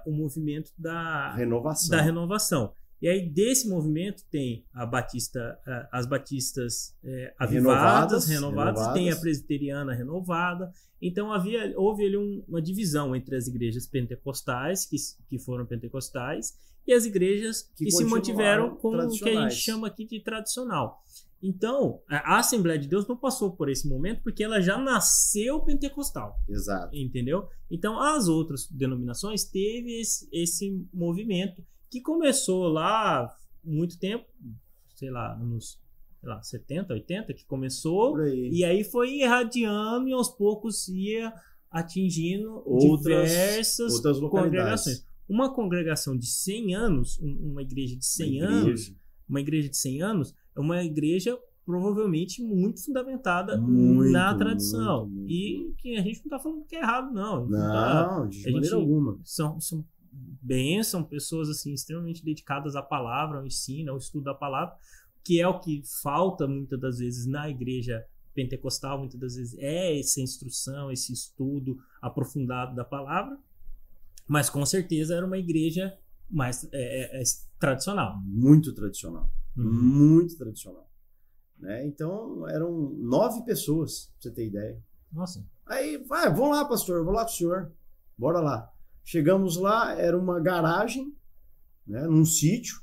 o movimento da renovação. E aí desse movimento tem as batistas avivadas, renovadas, tem a presbiteriana renovada. Então houve ali uma divisão entre as igrejas pentecostais, que foram pentecostais, e as igrejas que se mantiveram com o que a gente chama aqui de tradicional. Então, a Assembleia de Deus não passou por esse momento porque ela já nasceu pentecostal. Exato. Entendeu? Então, as outras denominações teve esse movimento que começou lá muito tempo, sei lá, nos 70, 80, que começou, e aí foi irradiando e aos poucos ia atingindo diversas congregações. Uma congregação de 100 anos, uma igreja de 100 anos, uma igreja de 100 anos é uma igreja provavelmente muito fundamentada na tradição. Muito. E que a gente não está falando que é errado, não. Não, de maneira alguma. São pessoas assim, extremamente dedicadas à palavra, ao ensino, ao estudo da palavra, que é o que falta muitas das vezes na igreja pentecostal, muitas das vezes é essa instrução, esse estudo aprofundado da palavra, mas com certeza era uma igreja mais tradicional. Muito tradicional. Muito tradicional. Né? Então, eram 9 pessoas, pra você ter ideia. Nossa. Aí, vamos lá, pastor, eu vou lá com o senhor. Bora lá. Chegamos lá, era uma garagem, né, num sítio.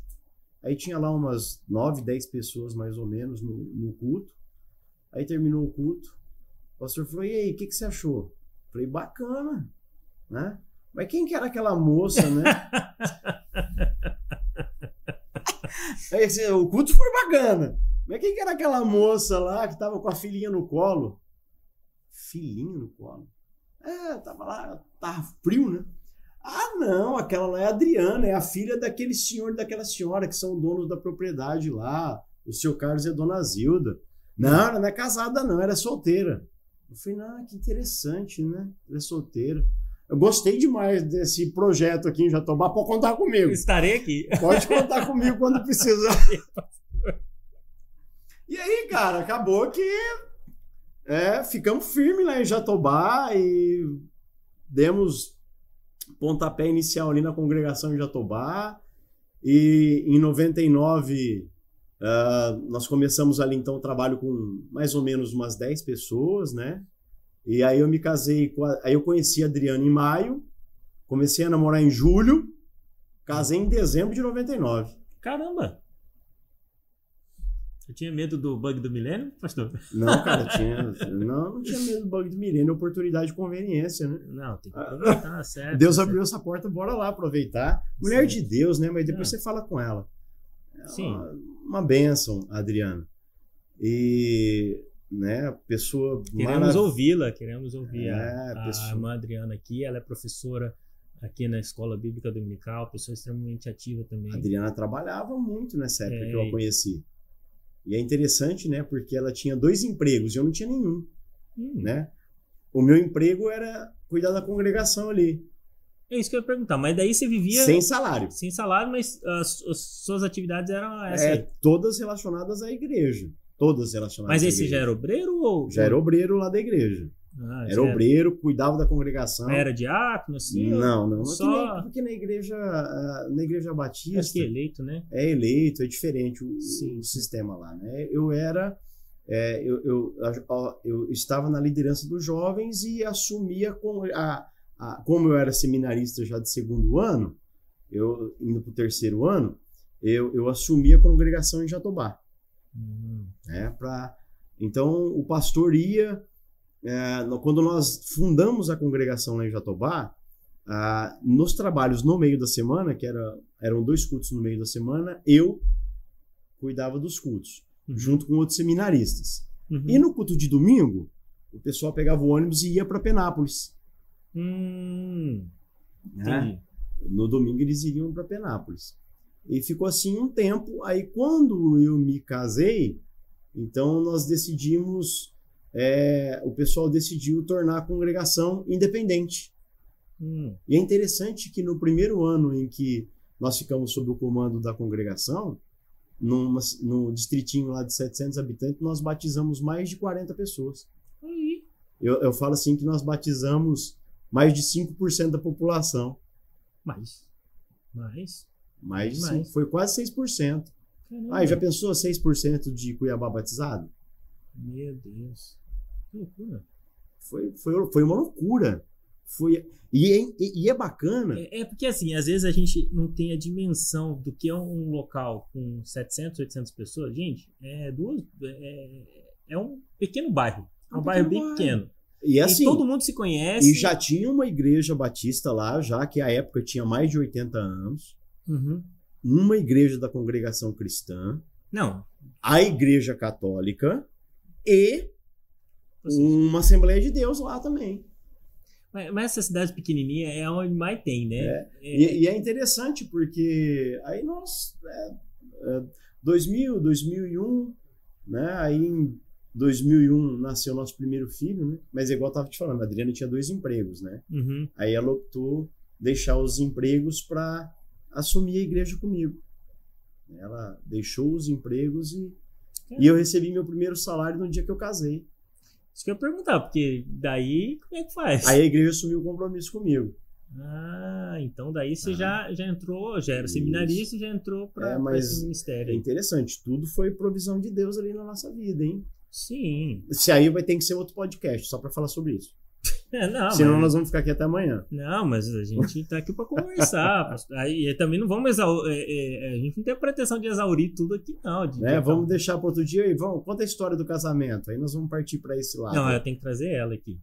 Aí tinha lá umas 9, 10 pessoas, mais ou menos, no culto. Aí terminou o culto. O pastor falou, e aí, o que você achou? Eu falei, bacana, né? Mas quem que era aquela moça, né? Aí, o culto foi bacana. Mas quem que era aquela moça lá que tava com a filhinha no colo? Filhinha no colo? Tava lá, tava frio, né? Ah, não, aquela lá é a Adriana, é a filha daquele senhor e daquela senhora que são donos da propriedade lá, o seu Carlos e a dona Zilda. Não, ela não é casada não, ela é solteira. Eu falei, que interessante, né? Ela é solteira. Eu gostei demais desse projeto aqui em Jatobá, pode contar comigo. Estarei aqui. Pode contar comigo quando precisar. E aí, cara, acabou que ficamos firmes lá em Jatobá e demos pontapé inicial ali na congregação em Jatobá. E em 99 nós começamos ali então o trabalho com mais ou menos umas 10 pessoas, né? E aí eu me casei, aí eu conheci a Adriana em maio, comecei a namorar em julho, casei em dezembro de 99. Caramba! Você tinha medo do bug do milênio, pastor? Não, cara, não tinha medo do bug do milênio, oportunidade de conveniência, né? Não, tem que aproveitar, certo. Deus abriu essa porta, bora lá aproveitar. Mulher de Deus, né? Mas depois você fala com ela. Sim. Uma bênção, Adriana. E... né, pessoa queremos ouvi-la, queremos ouvir a irmã Adriana aqui, ela é professora aqui na Escola Bíblica Dominical, pessoa extremamente ativa também. A Adriana trabalhava muito nessa época que eu a conheci. E é interessante, né, porque ela tinha 2 empregos e eu não tinha nenhum, né? O meu emprego era cuidar da congregação ali. É isso que eu ia perguntar, mas daí você vivia... Sem salário. Sem salário, mas as suas atividades eram essas? Todas relacionadas à igreja. Todas relacionadas Mas esse já era obreiro? Ou... Já era obreiro lá da igreja. Era obreiro, cuidava da congregação. Era diácono, assim? Não. Só... Porque na igreja batista... Acho que é eleito, né? É eleito, é diferente o sistema lá, né? Eu era... eu estava na liderança dos jovens e assumia como eu era seminarista já de 2º ano, eu indo para o 3º ano, eu assumi a congregação em Jatobá. Né? Então, o pastor ia... quando nós fundamos a congregação lá em Jatobá, nos trabalhos no meio da semana, que eram 2 cultos no meio da semana, eu cuidava dos cultos, junto com outros seminaristas. E no culto de domingo, o pessoal pegava o ônibus e ia para Penápolis. Né? No domingo eles iriam para Penápolis. E ficou assim um tempo. Aí quando eu me casei, então nós decidimos, o pessoal decidiu tornar a congregação independente. E é interessante que no primeiro ano em que nós ficamos sob o comando da congregação, no distritinho lá de 700 habitantes, nós batizamos mais de 40 pessoas. Eu falo assim que nós batizamos mais de 5% da população. Mais de 5%, foi quase 6%. Caramba. Já pensou 6% de Cuiabá batizado? Meu Deus, que loucura. Foi uma loucura. E é bacana. Porque assim, às vezes a gente não tem a dimensão do que é um local com 700, 800 pessoas. Gente, é um pequeno bairro. É um bairro bem pequeno. E assim, todo mundo se conhece. E já tinha uma igreja batista lá, já que à época tinha mais de 80 anos. Uma igreja da congregação cristã. Não. A igreja católica e uma Assembleia de Deus lá também. Mas essa cidade pequenininha é onde mais tem, né? E é interessante porque aí nós... 2001, né? Aí em 2001 nasceu nosso primeiro filho, né? Mas igual eu estava te falando, a Adriana tinha 2 empregos, né? Aí ela optou deixar os empregos para assumir a igreja comigo. Ela deixou os empregos e eu recebi meu primeiro salário no dia que eu casei. Isso que eu ia perguntar, porque daí como é que faz? Aí a igreja assumiu o compromisso comigo. Então daí você já entrou, já era seminarista e já entrou para esse ministério. É interessante, tudo foi provisão de Deus ali na nossa vida, hein? Sim. Se aí vai ter que ser outro podcast, só para falar sobre isso. Senão nós vamos ficar aqui até amanhã. Não, mas a gente tá aqui para conversar. Aí também não vamos a gente não tem a pretensão de exaurir tudo aqui, não. Vamos deixar para outro dia e conta a história do casamento. Aí nós vamos partir para esse lado. Não, eu tenho que trazer ela aqui.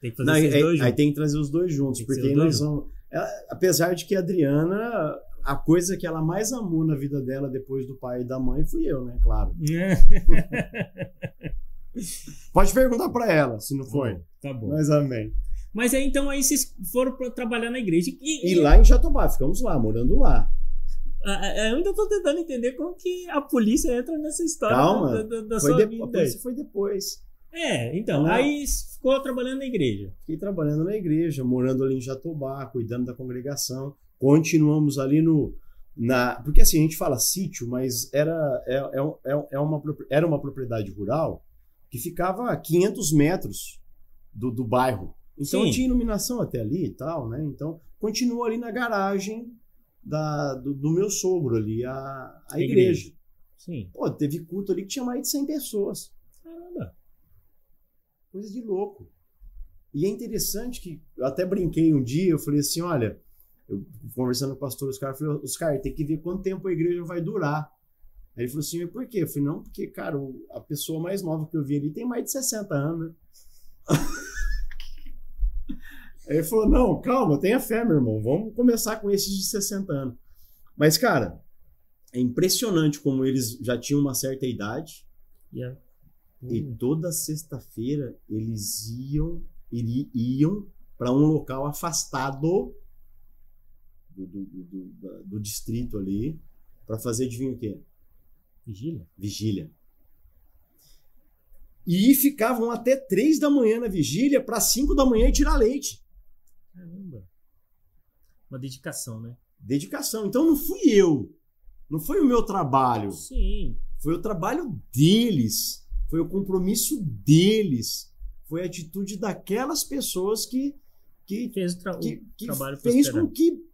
Tem que fazer esses dois juntos. Aí tem que trazer os dois juntos, porque aí nós vamos. Apesar de que a Adriana, a coisa que ela mais amou na vida dela depois do pai e da mãe fui eu, né? Claro. Pode perguntar para ela, se não foi. Tá bom. Mas amém. Mas aí então aí vocês foram para trabalhar na igreja. E lá em Jatobá, ficamos lá, morando lá. Eu ainda tô tentando entender como que a polícia entra nessa história. Calma, da sua vida. A polícia foi depois. Então, aí ficou trabalhando na igreja. Fiquei trabalhando na igreja, morando ali em Jatobá, cuidando da congregação. Continuamos ali porque assim, a gente fala sítio, mas era uma propriedade rural que ficava a 500 metros do bairro. Então tinha iluminação até ali e tal, né? Então continuou ali na garagem do meu sogro ali, a igreja. Sim. Pô, teve culto ali que tinha mais de 100 pessoas. Caramba. Coisa de louco. E é interessante que eu até brinquei um dia, eu falei assim, olha, eu conversando com o pastor Oscar, eu falei, Oscar, tem que ver quanto tempo a igreja vai durar. Aí ele falou assim, mas por quê? Eu falei, não, porque, cara, a pessoa mais nova que eu vi ali tem mais de 60 anos, né? Aí ele falou, não, calma, tenha fé, meu irmão, vamos começar com esses de 60 anos. Mas, cara, é impressionante como eles já tinham uma certa idade. E toda sexta-feira eles iam para um local afastado do distrito ali para fazer, adivinha o quê? Vigília. E ficavam até 3 da manhã na vigília para 5 da manhã e tirar leite. Caramba. Uma dedicação, né? Dedicação. Então não fui eu. Não foi o meu trabalho. Sim. Foi o trabalho deles. Foi o compromisso deles. Foi a atitude daquelas pessoas que fez o trabalho fez com que,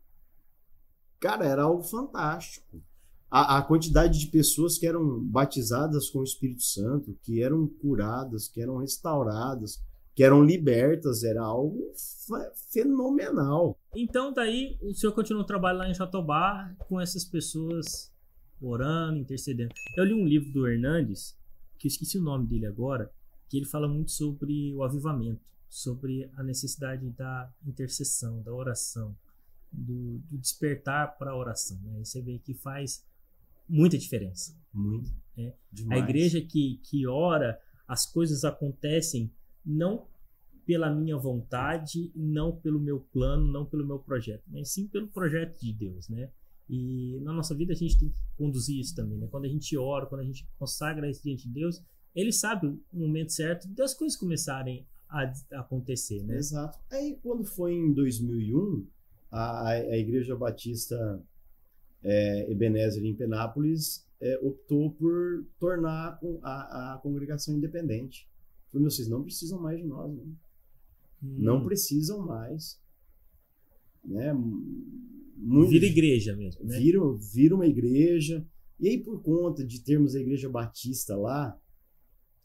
cara, era algo fantástico. A quantidade de pessoas que eram batizadas com o Espírito Santo, que eram curadas, que eram restauradas, que eram libertas, era algo fenomenal. Então, daí, o senhor continuou trabalhando lá em Jatobá com essas pessoas orando, intercedendo. Eu li um livro do Hernandes, que eu esqueci o nome dele agora, que ele fala muito sobre o avivamento, sobre a necessidade da intercessão, da oração, do despertar para a oração. Né? Você vê que faz muita diferença. Muito. A igreja que ora, as coisas acontecem não pela minha vontade, não pelo meu plano, não pelo meu projeto, mas sim pelo projeto de Deus, né? E na nossa vida a gente tem que conduzir isso também, né? Quando a gente ora, quando a gente consagra isso diante de Deus, Ele sabe o momento certo das coisas começarem a acontecer, né? Exato. Aí quando foi em 2001, a Igreja Batista Ebenezer em Penápolis optou por tornar a congregação independente. Falei, vocês não precisam mais de nós, né? Não precisam mais, né? Vira igreja mesmo, né? Vira uma igreja. E aí, por conta de termos a Igreja Batista lá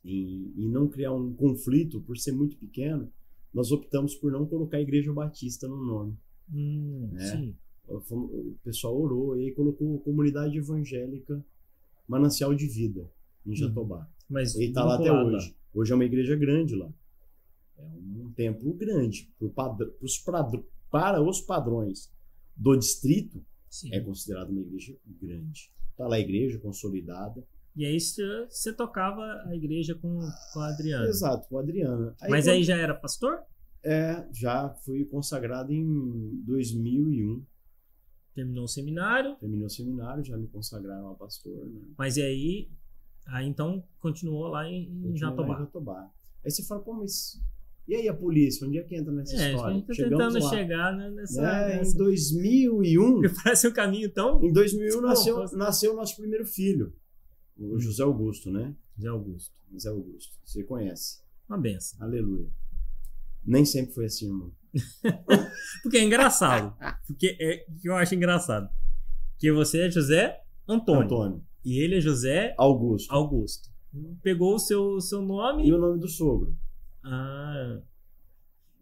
e não criar um conflito, por ser muito pequeno, nós optamos por não colocar a Igreja Batista no nome. Né? Sim. O pessoal orou e aí colocou Comunidade Evangélica Manancial de Vida em Jatobá. Mas e está lá até hoje. Hoje é uma igreja grande lá. É um templo grande. Para os padrões do distrito, sim, é considerado uma igreja grande. Está lá a igreja consolidada. E aí você tocava a igreja com a Adriana. Exato, com a Adriana. Mas aí já era pastor? Já fui consagrado em 2001. Terminou o seminário? Terminou o seminário, já me consagraram a pastor. Né? Mas e aí então continuou lá em Jatobá. Aí você fala, pô, mas e aí a polícia? Onde é que entra nessa história? A gente tá tentando chegar nessa... Em 2001... Porque parece um caminho tão... Em 2001 nasceu o nosso primeiro filho, o José Augusto, né? José Augusto. Você conhece. Uma benção. Aleluia. Nem sempre foi assim, irmão. Porque é engraçado. Porque eu acho engraçado. Que você é José Antônio. E ele é José Augusto. Pegou o seu nome... E o nome do sogro.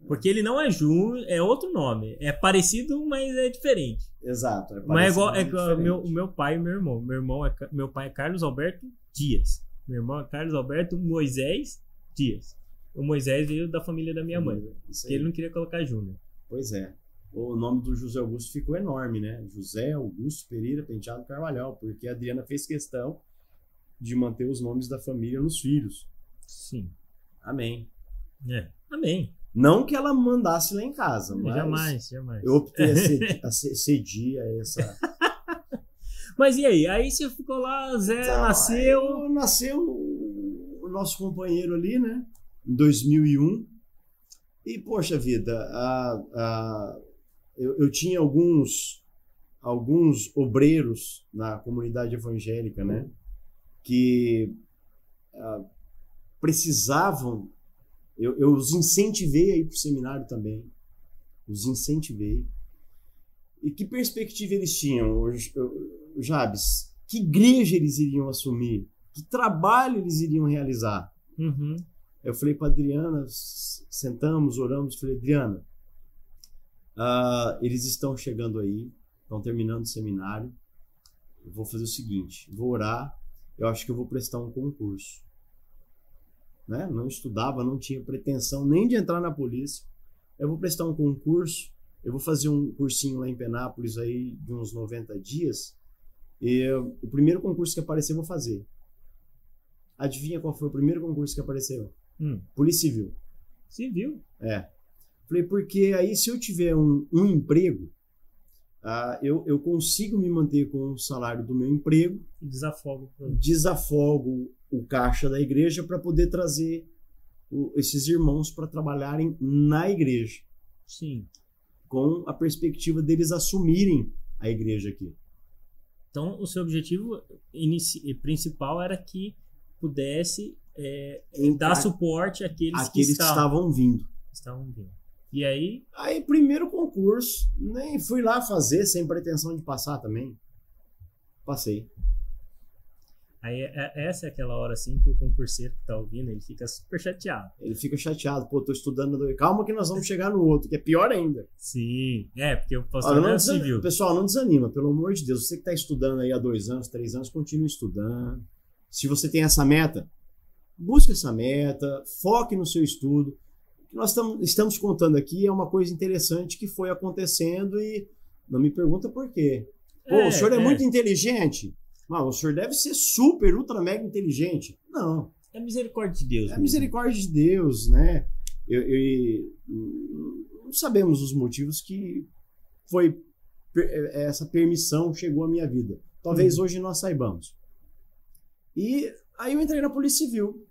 Porque ele não é Júnior, é outro nome. É parecido, mas é diferente. Exato. Mas é igual o meu pai e meu irmão. Meu pai é Carlos Alberto Dias. Meu irmão é Carlos Alberto Moisés Dias. O Moisés veio da família da minha mãe. Porque ele não queria colocar Júnior. Pois é. O nome do José Augusto ficou enorme, né? José Augusto Pereira Penteado Carvalhal. Porque a Adriana fez questão de manter os nomes da família nos filhos. Sim. Amém. Amém. Não que ela mandasse lá em casa, mas... Jamais. Eu optei a cedir a essa... Mas e aí? Aí você ficou lá, Zé nasceu... Nasceu o nosso companheiro ali, né? Em 2001. E, poxa vida, eu tinha alguns obreiros na comunidade evangélica, né? Que precisavam... Eu os incentivei a ir para o seminário também. Os incentivei. E que perspectiva eles tinham, Jabes? Que igreja eles iriam assumir? Que trabalho eles iriam realizar? Uhum. Eu falei para a Adriana, sentamos, oramos, falei, Adriana, eles estão chegando aí, estão terminando o seminário, eu vou fazer o seguinte, vou orar, eu acho que eu vou prestar um concurso. Né? Não estudava, não tinha pretensão nem de entrar na polícia, eu vou prestar um concurso, eu vou fazer um cursinho lá em Penápolis aí de uns 90 dias, e o primeiro concurso que aparecer eu vou fazer. Adivinha qual foi o primeiro concurso que apareceu? Polícia Civil. Civil? Falei, porque aí se eu tiver um emprego, eu consigo me manter com o salário do meu emprego. Desafogo o caixa da igreja para poder trazer esses irmãos para trabalharem na igreja. Sim. Com a perspectiva deles assumirem a igreja aqui. Então, o seu objetivo principal era que pudesse dar suporte àqueles que estavam vindo. E aí? Aí, primeiro concurso, nem fui lá fazer sem pretensão de passar também. Passei. Aí essa é aquela hora assim que o concurseiro que tá ouvindo, ele fica super chateado. Ele fica chateado, pô, tô estudando. Calma que nós vamos chegar no outro, que é pior ainda. Sim, porque o pastor não é civil. Pessoal, não desanima, pelo amor de Deus. Você que tá estudando aí há 2 anos, 3 anos, continue estudando. Se você tem essa meta, busque essa meta, foque no seu estudo. O que nós estamos contando aqui é uma coisa interessante que foi acontecendo e não me pergunta por quê. Pô, o senhor é muito inteligente. Não, o senhor deve ser super, ultra, mega inteligente. Não. É misericórdia de Deus. É misericórdia de Deus, né? Não sabemos os motivos que foi essa permissão chegou à minha vida. Talvez hoje nós saibamos. E aí eu entrei na Polícia Civil.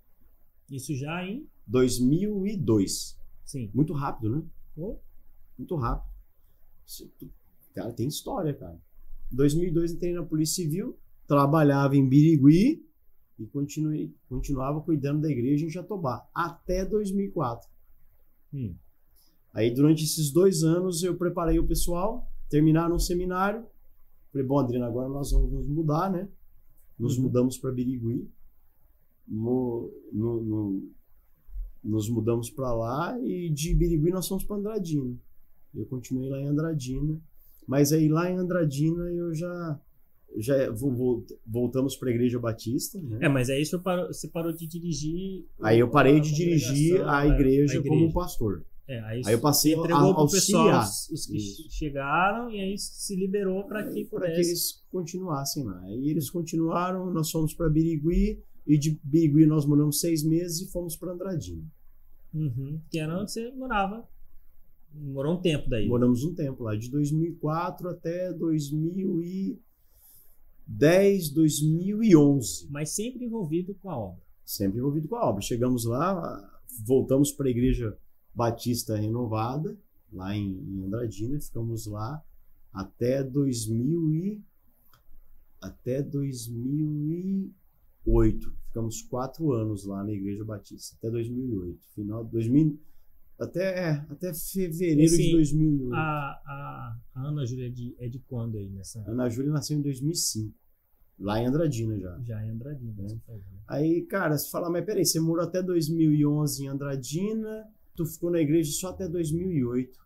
Isso já em 2002. Sim. Muito rápido, né? Muito rápido. Cara, tem história, cara. Em 2002 entrei na Polícia Civil, trabalhava em Birigui e continuava cuidando da igreja em Jatobá, até 2004. Aí, durante esses 2 anos, eu preparei o pessoal, terminaram o seminário. Falei, bom, Adriano, agora nós vamos nos mudar, né? Nos mudamos para Birigui. Nos mudamos para lá e de Birigui nós fomos para Andradina. Eu continuei lá em Andradina. Mas aí lá em Andradina eu já voltamos para a Igreja Batista, né? Mas aí você parou de dirigir. Aí eu parei de dirigir a igreja como pastor. Aí eu passei a auxiliar os que chegaram e aí se liberou para que eles continuassem lá. Aí eles continuaram, nós fomos para Birigui e de Birigui nós moramos 6 meses e fomos para Andradina. Que era onde você morava. Morou um tempo daí. Moramos um tempo lá, de 2004 até 2010, 2011. Mas sempre envolvido com a obra. Sempre envolvido com a obra. Chegamos lá, voltamos para a Igreja Batista Renovada, lá em Andradina, ficamos lá até 2008. Ficamos 4 anos lá na Igreja Batista, até 2008. Final de 2000, até fevereiro de 2008. A Ana Júlia é de quando aí nessa? A Ana Júlia nasceu em 2005. Lá em Andradina já. Já em Andradina. Aí, cara, você fala, mas peraí, você morou até 2011 em Andradina, tu ficou na igreja só até 2008.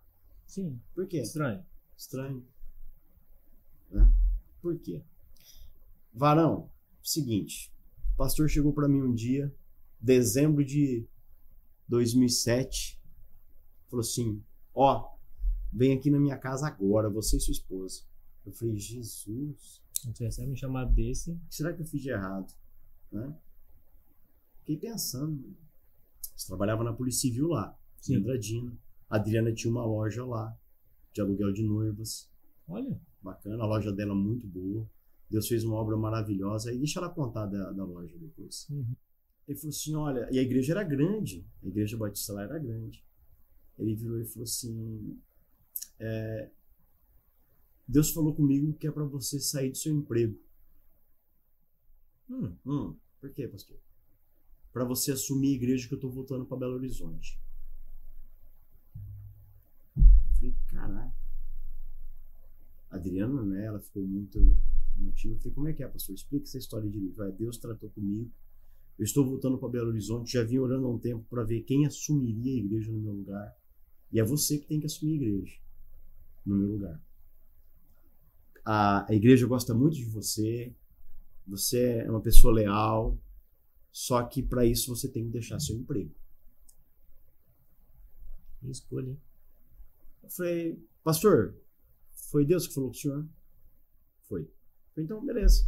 Sim. Por quê? Estranho. Né? Por quê? Varão, seguinte, o pastor chegou para mim um dia, dezembro de 2007, falou assim, vem aqui na minha casa agora, você e sua esposa. Eu falei, Jesus... Se você recebe um chamado desse... O que será que eu fiz de errado? Né? Fiquei pensando. Você trabalhava na Polícia Civil lá, em Andradina. A Adriana tinha uma loja lá, de aluguel de noivas. Olha. Bacana, a loja dela muito boa. Deus fez uma obra maravilhosa. E deixa ela contar da loja depois. Ele falou assim, olha... E a igreja era grande. A Igreja Batista lá era grande. Ele virou e falou assim... Deus falou comigo que é para você sair do seu emprego. Por quê, pastor? Para você assumir a igreja que eu tô voltando para Belo Horizonte. Falei, caraca. A Adriana, né, ela ficou muito emotiva. Falei, como é que é, pastor? Explica essa história direito. Deus tratou comigo. Eu estou voltando para Belo Horizonte. Já vim orando há um tempo para ver quem assumiria a igreja no meu lugar. E é você que tem que assumir a igreja no meu lugar. A igreja gosta muito de você. Você é uma pessoa leal. Só que para isso você tem que deixar seu emprego. Escolha. Eu falei, pastor, foi Deus que falou com o senhor? Foi. Então, beleza.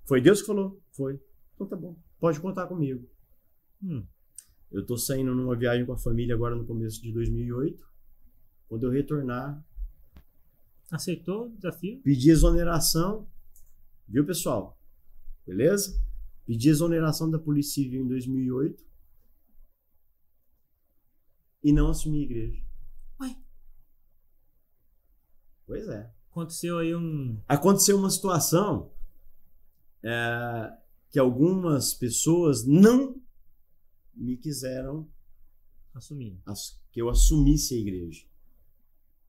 Foi Deus que falou? Foi. Então tá bom. Pode contar comigo. Eu tô saindo numa viagem com a família agora no começo de 2008. Quando eu retornar... Aceitou o desafio? Pedi exoneração. Viu, pessoal? Beleza? Pedi exoneração da Polícia Civil em 2008. E não assumi a igreja. Ué? Pois é. Aconteceu uma situação que algumas pessoas não me quiseram assumir. Que eu assumisse a igreja.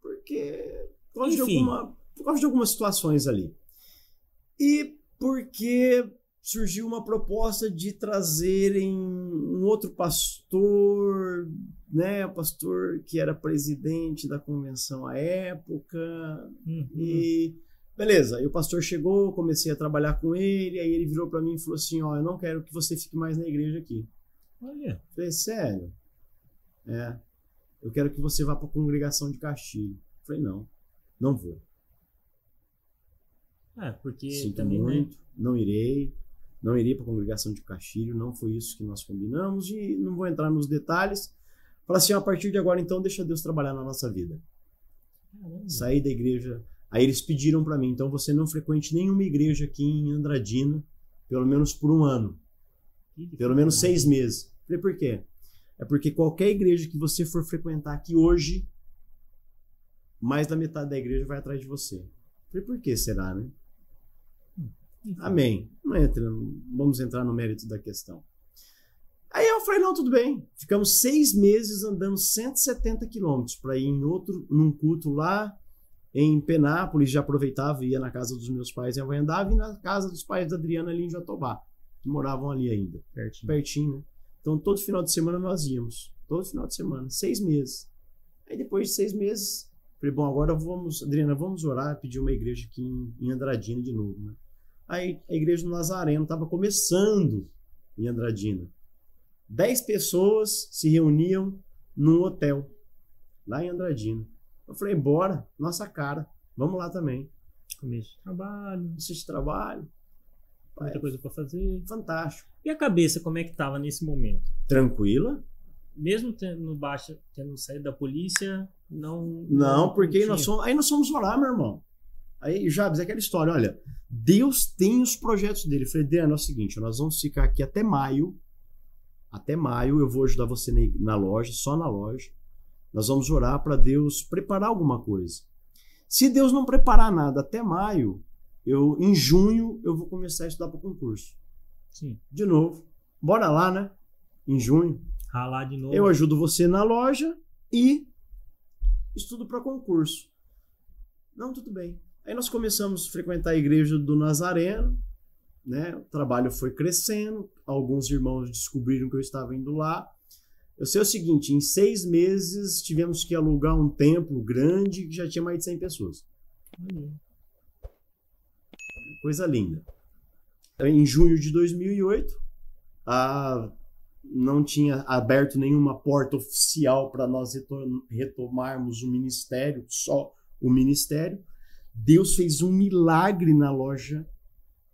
Porque... Por causa de algumas situações ali. E porque surgiu uma proposta de trazerem um outro pastor, né, o pastor que era presidente da convenção à época, e beleza, aí o pastor chegou, comecei a trabalhar com ele, aí ele virou para mim e falou assim, ó, eu não quero que você fique mais na igreja aqui. Olha. Falei, sério? Eu quero que você vá para a congregação de Castilho. Falei, não vou. Porque Sinto também, muito, né? não irei para a congregação de Castilho, não foi isso que nós combinamos e não vou entrar nos detalhes. Falei assim, a partir de agora então deixa Deus trabalhar na nossa vida. Caramba. Saí da igreja, aí eles pediram para mim, então você não frequente nenhuma igreja aqui em Andradina, pelo menos por um ano, pelo menos 6 meses. Falei, por quê? É porque qualquer igreja que você for frequentar aqui hoje, mais da metade da igreja vai atrás de você. Falei, por que será, né? Amém. Vamos entrar no mérito da questão. Aí eu falei, não, tudo bem. Ficamos 6 meses andando 170 quilômetros para ir num culto lá em Penápolis. Já aproveitava e ia na casa dos meus pais em Avanhandava e na casa dos pais da Adriana ali em Jatobá, que moravam ali ainda. Pertinho, né? Então todo final de semana nós íamos. Todo final de semana. 6 meses. Aí depois de 6 meses, falei, bom, agora Adriana, vamos orar, pedir uma igreja aqui em Andradina de novo, né? Aí a igreja do Nazareno estava começando em Andradina. 10 pessoas se reuniam num hotel, lá em Andradina. Eu falei, bora, nossa cara, vamos lá também. Começo de trabalho. Muita coisa para fazer. Fantástico. E a cabeça, como é que estava nesse momento? Tranquila. Mesmo tendo saído da polícia, Não, porque nós fomos orar, meu irmão. Aí, Jabes, é aquela história, olha, Deus tem os projetos dele. Eu falei, Adriano, é o seguinte, nós vamos ficar aqui até maio. Até maio eu vou ajudar você na loja, só na loja. Nós vamos orar para Deus preparar alguma coisa. Se Deus não preparar nada até maio, em junho eu vou começar a estudar para o concurso. Sim. De novo. Bora lá, né? Em junho. Ralar de novo. Eu ajudo você na loja e estudo para concurso. Não, tudo bem. Aí nós começamos a frequentar a igreja do Nazareno, né? O trabalho foi crescendo, alguns irmãos descobriram que eu estava indo lá. Eu sei o seguinte, em 6 meses tivemos que alugar um templo grande que já tinha mais de 100 pessoas. Coisa linda. Em junho de 2008, não tinha aberto nenhuma porta oficial para nós retomarmos o ministério, só o ministério. Deus fez um milagre na loja,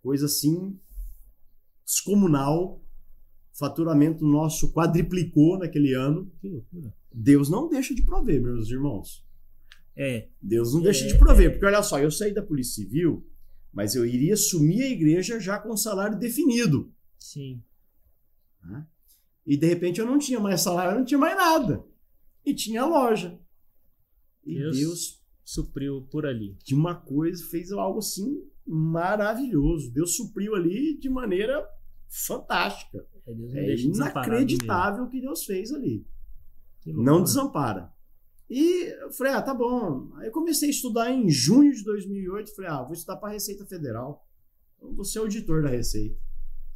coisa assim, descomunal. Faturamento nosso quadriplicou naquele ano. Que loucura. Deus não deixa de prover, meus irmãos. Deus não deixa de prover, porque olha só, eu saí da Polícia Civil, mas eu iria assumir a igreja já com salário definido. Sim. E de repente eu não tinha mais salário, eu não tinha mais nada. E tinha a loja. E Deus supriu por ali. De uma coisa, fez algo assim maravilhoso. Deus supriu ali de maneira fantástica. É inacreditável o que Deus fez ali. Não desampara. E eu falei, tá bom. Aí eu comecei a estudar em junho de 2008. Falei, vou estudar para a Receita Federal. Então, vou ser auditor da Receita.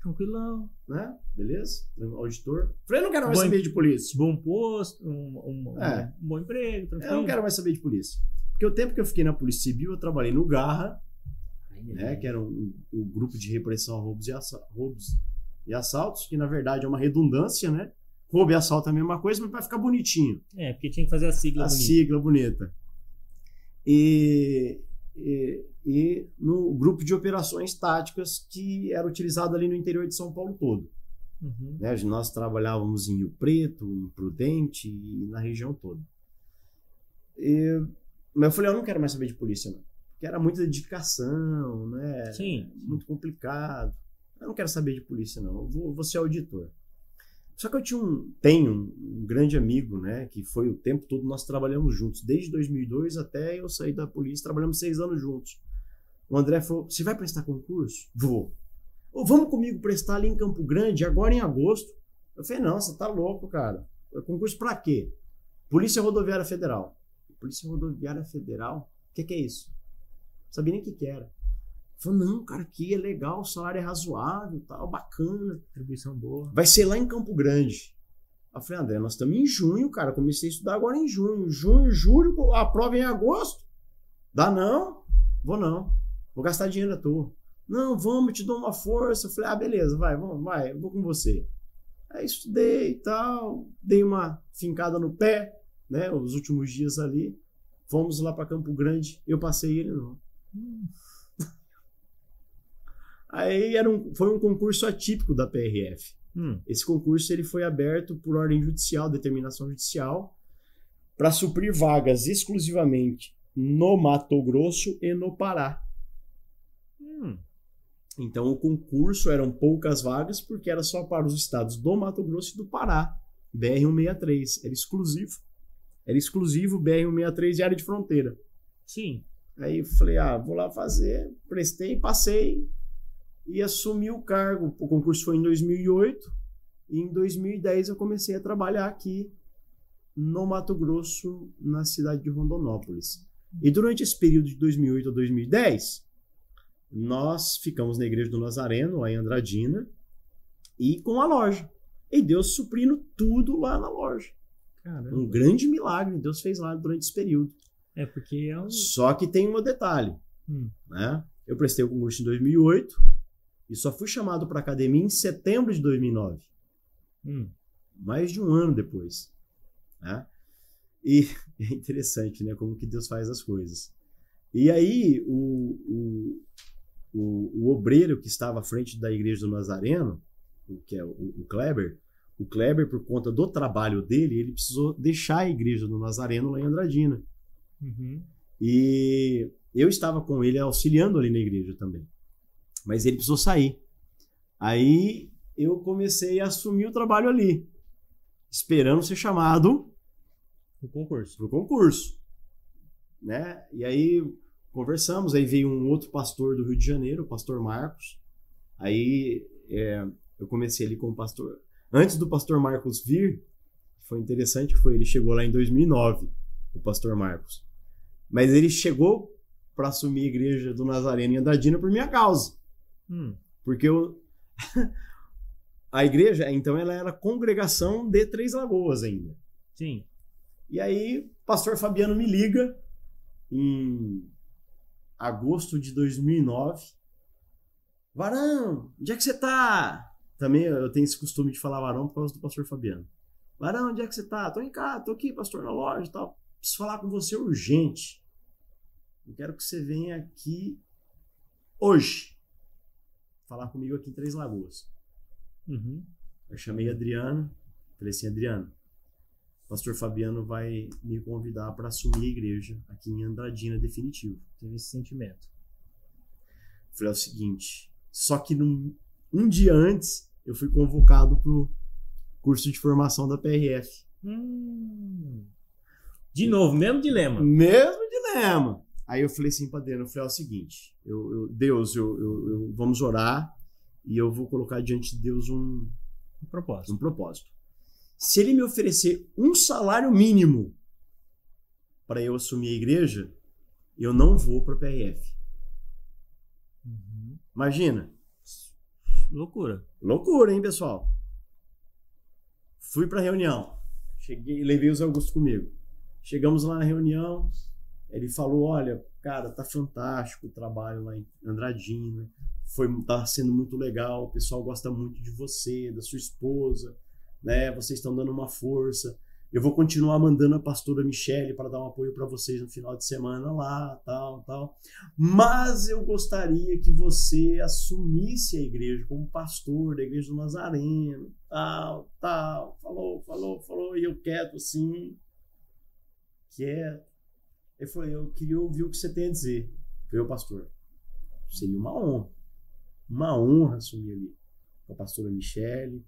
Tranquilão. Né? Beleza? Auditor. Falei, não quero mais saber de polícia. Bom posto, um bom emprego. Tranquilo. Eu não quero mais saber de polícia. Porque o tempo que eu fiquei na Polícia Civil, eu trabalhei no Garra, né, que era um grupo de repressão a roubos e assaltos, que na verdade é uma redundância, né? Roubo e assalto é a mesma coisa, mas vai ficar bonitinho. Porque tinha que fazer a sigla bonita. Sigla bonita. E no grupo de operações táticas que era utilizado ali no interior de São Paulo todo. Né? Nós trabalhávamos em Rio Preto, em Prudente e na região toda. Mas eu falei, eu não quero mais saber de polícia, não. Porque era muita dedicação, né? Sim. Muito complicado. Eu não quero saber de polícia, não. Eu vou ser auditor. Só que eu tenho um grande amigo, né? Que foi o tempo todo nós trabalhamos juntos. Desde 2002 até eu sair da polícia, trabalhamos 6 anos juntos. O André falou, você vai prestar concurso? Vou. Vamos comigo prestar ali em Campo Grande, agora em agosto. Eu falei, não, você tá louco, cara. Concurso pra quê? Polícia Rodoviária Federal. Polícia Rodoviária Federal? O que é isso? Não sabia nem o que era. Falou, não, cara, aqui é legal, o salário é razoável, tal, bacana. Distribuição boa. Vai ser lá em Campo Grande. Eu falei, André, nós estamos em junho, cara. Comecei a estudar agora em junho. Junho, julho, a prova é em agosto. Dá não? Vou não. Vou gastar dinheiro à toa. Não, vamos, te dou uma força. Eu falei, beleza, vai, vamos, vai, eu vou com você. Aí estudei e tal, dei uma fincada no pé, né, os últimos dias ali. Fomos lá para Campo Grande, eu passei ele não. Aí foi um concurso atípico da PRF. Esse concurso ele foi aberto por ordem judicial, determinação judicial, para suprir vagas exclusivamente no Mato Grosso e no Pará. Então o concurso eram poucas vagas porque era só para os estados do Mato Grosso e do Pará. BR-163, era exclusivo. Era exclusivo BR-163 e área de fronteira. Sim. Aí eu falei, vou lá fazer, prestei, passei e assumi o cargo. O concurso foi em 2008 e em 2010 eu comecei a trabalhar aqui no Mato Grosso, na cidade de Rondonópolis. E durante esse período de 2008 a 2010, nós ficamos na Igreja do Nazareno, lá em Andradina, e com a loja. E Deus suprindo tudo lá na loja. Caramba. Um grande milagre Deus fez lá durante esse período. Porque é um... Só que tem um detalhe. Né? Eu prestei o concurso em 2008 e só fui chamado para a academia em setembro de 2009. Mais de um ano depois. Né? E é interessante, né? Como que Deus faz as coisas. E aí, o obreiro que estava à frente da Igreja do Nazareno, que é o Kleber, por conta do trabalho dele, ele precisou deixar a Igreja do Nazareno lá em Andradina. E eu estava com ele auxiliando ali na igreja também. Mas ele precisou sair. Aí eu comecei a assumir o trabalho ali, esperando ser chamado pro concurso. Né? E aí conversamos, aí veio um outro pastor do Rio de Janeiro, o pastor Marcos. Aí eu comecei ali com o pastor. Antes do pastor Marcos vir, foi interessante que ele chegou lá em 2009, o pastor Marcos. Mas ele chegou para assumir a Igreja do Nazareno em Andradina por minha causa. Porque a igreja, então, ela era congregação de Três Lagoas ainda. Sim. E aí, o pastor Fabiano me liga em agosto de 2009. Varão, onde é que você tá? Também eu tenho esse costume de falar varão por causa do pastor Fabiano. Varão, onde é que você tá? Tô em casa, tô aqui, pastor, na loja e tal. Preciso falar com você urgente. Eu quero que você venha aqui hoje. Falar comigo aqui em Três Lagoas. Eu chamei a Adriana. Falei assim, Adriana, o pastor Fabiano vai me convidar para assumir a igreja aqui em Andradina definitivo. Teve esse sentimento. Falei, é o seguinte, só que um dia antes eu fui convocado pro curso de formação da PRF. De novo, mesmo dilema. Mesmo dilema. Aí eu falei assim pra Adriana, eu falei, é o seguinte, Deus, vamos orar e eu vou colocar diante de Deus um propósito. Se ele me oferecer um salário mínimo para eu assumir a igreja, eu não vou para a PRF. Imagina. Loucura, hein, pessoal? Fui para a reunião. Cheguei, levei os Augusto comigo. Chegamos lá na reunião, ele falou, olha, cara, tá fantástico o trabalho lá em Andradina, tá sendo muito legal, o pessoal gosta muito de você, da sua esposa, né? Vocês estão dando uma força. Eu vou continuar mandando a pastora Michele para dar um apoio para vocês no final de semana lá, tal. Mas eu gostaria que você assumisse a igreja como pastor da Igreja do Nazareno, tal. Falou, e eu quieto assim, quieto. Ele falou, eu queria ouvir o que você tem a dizer. Eu falei, pastor, seria uma honra assumir ali com a pastora Michele,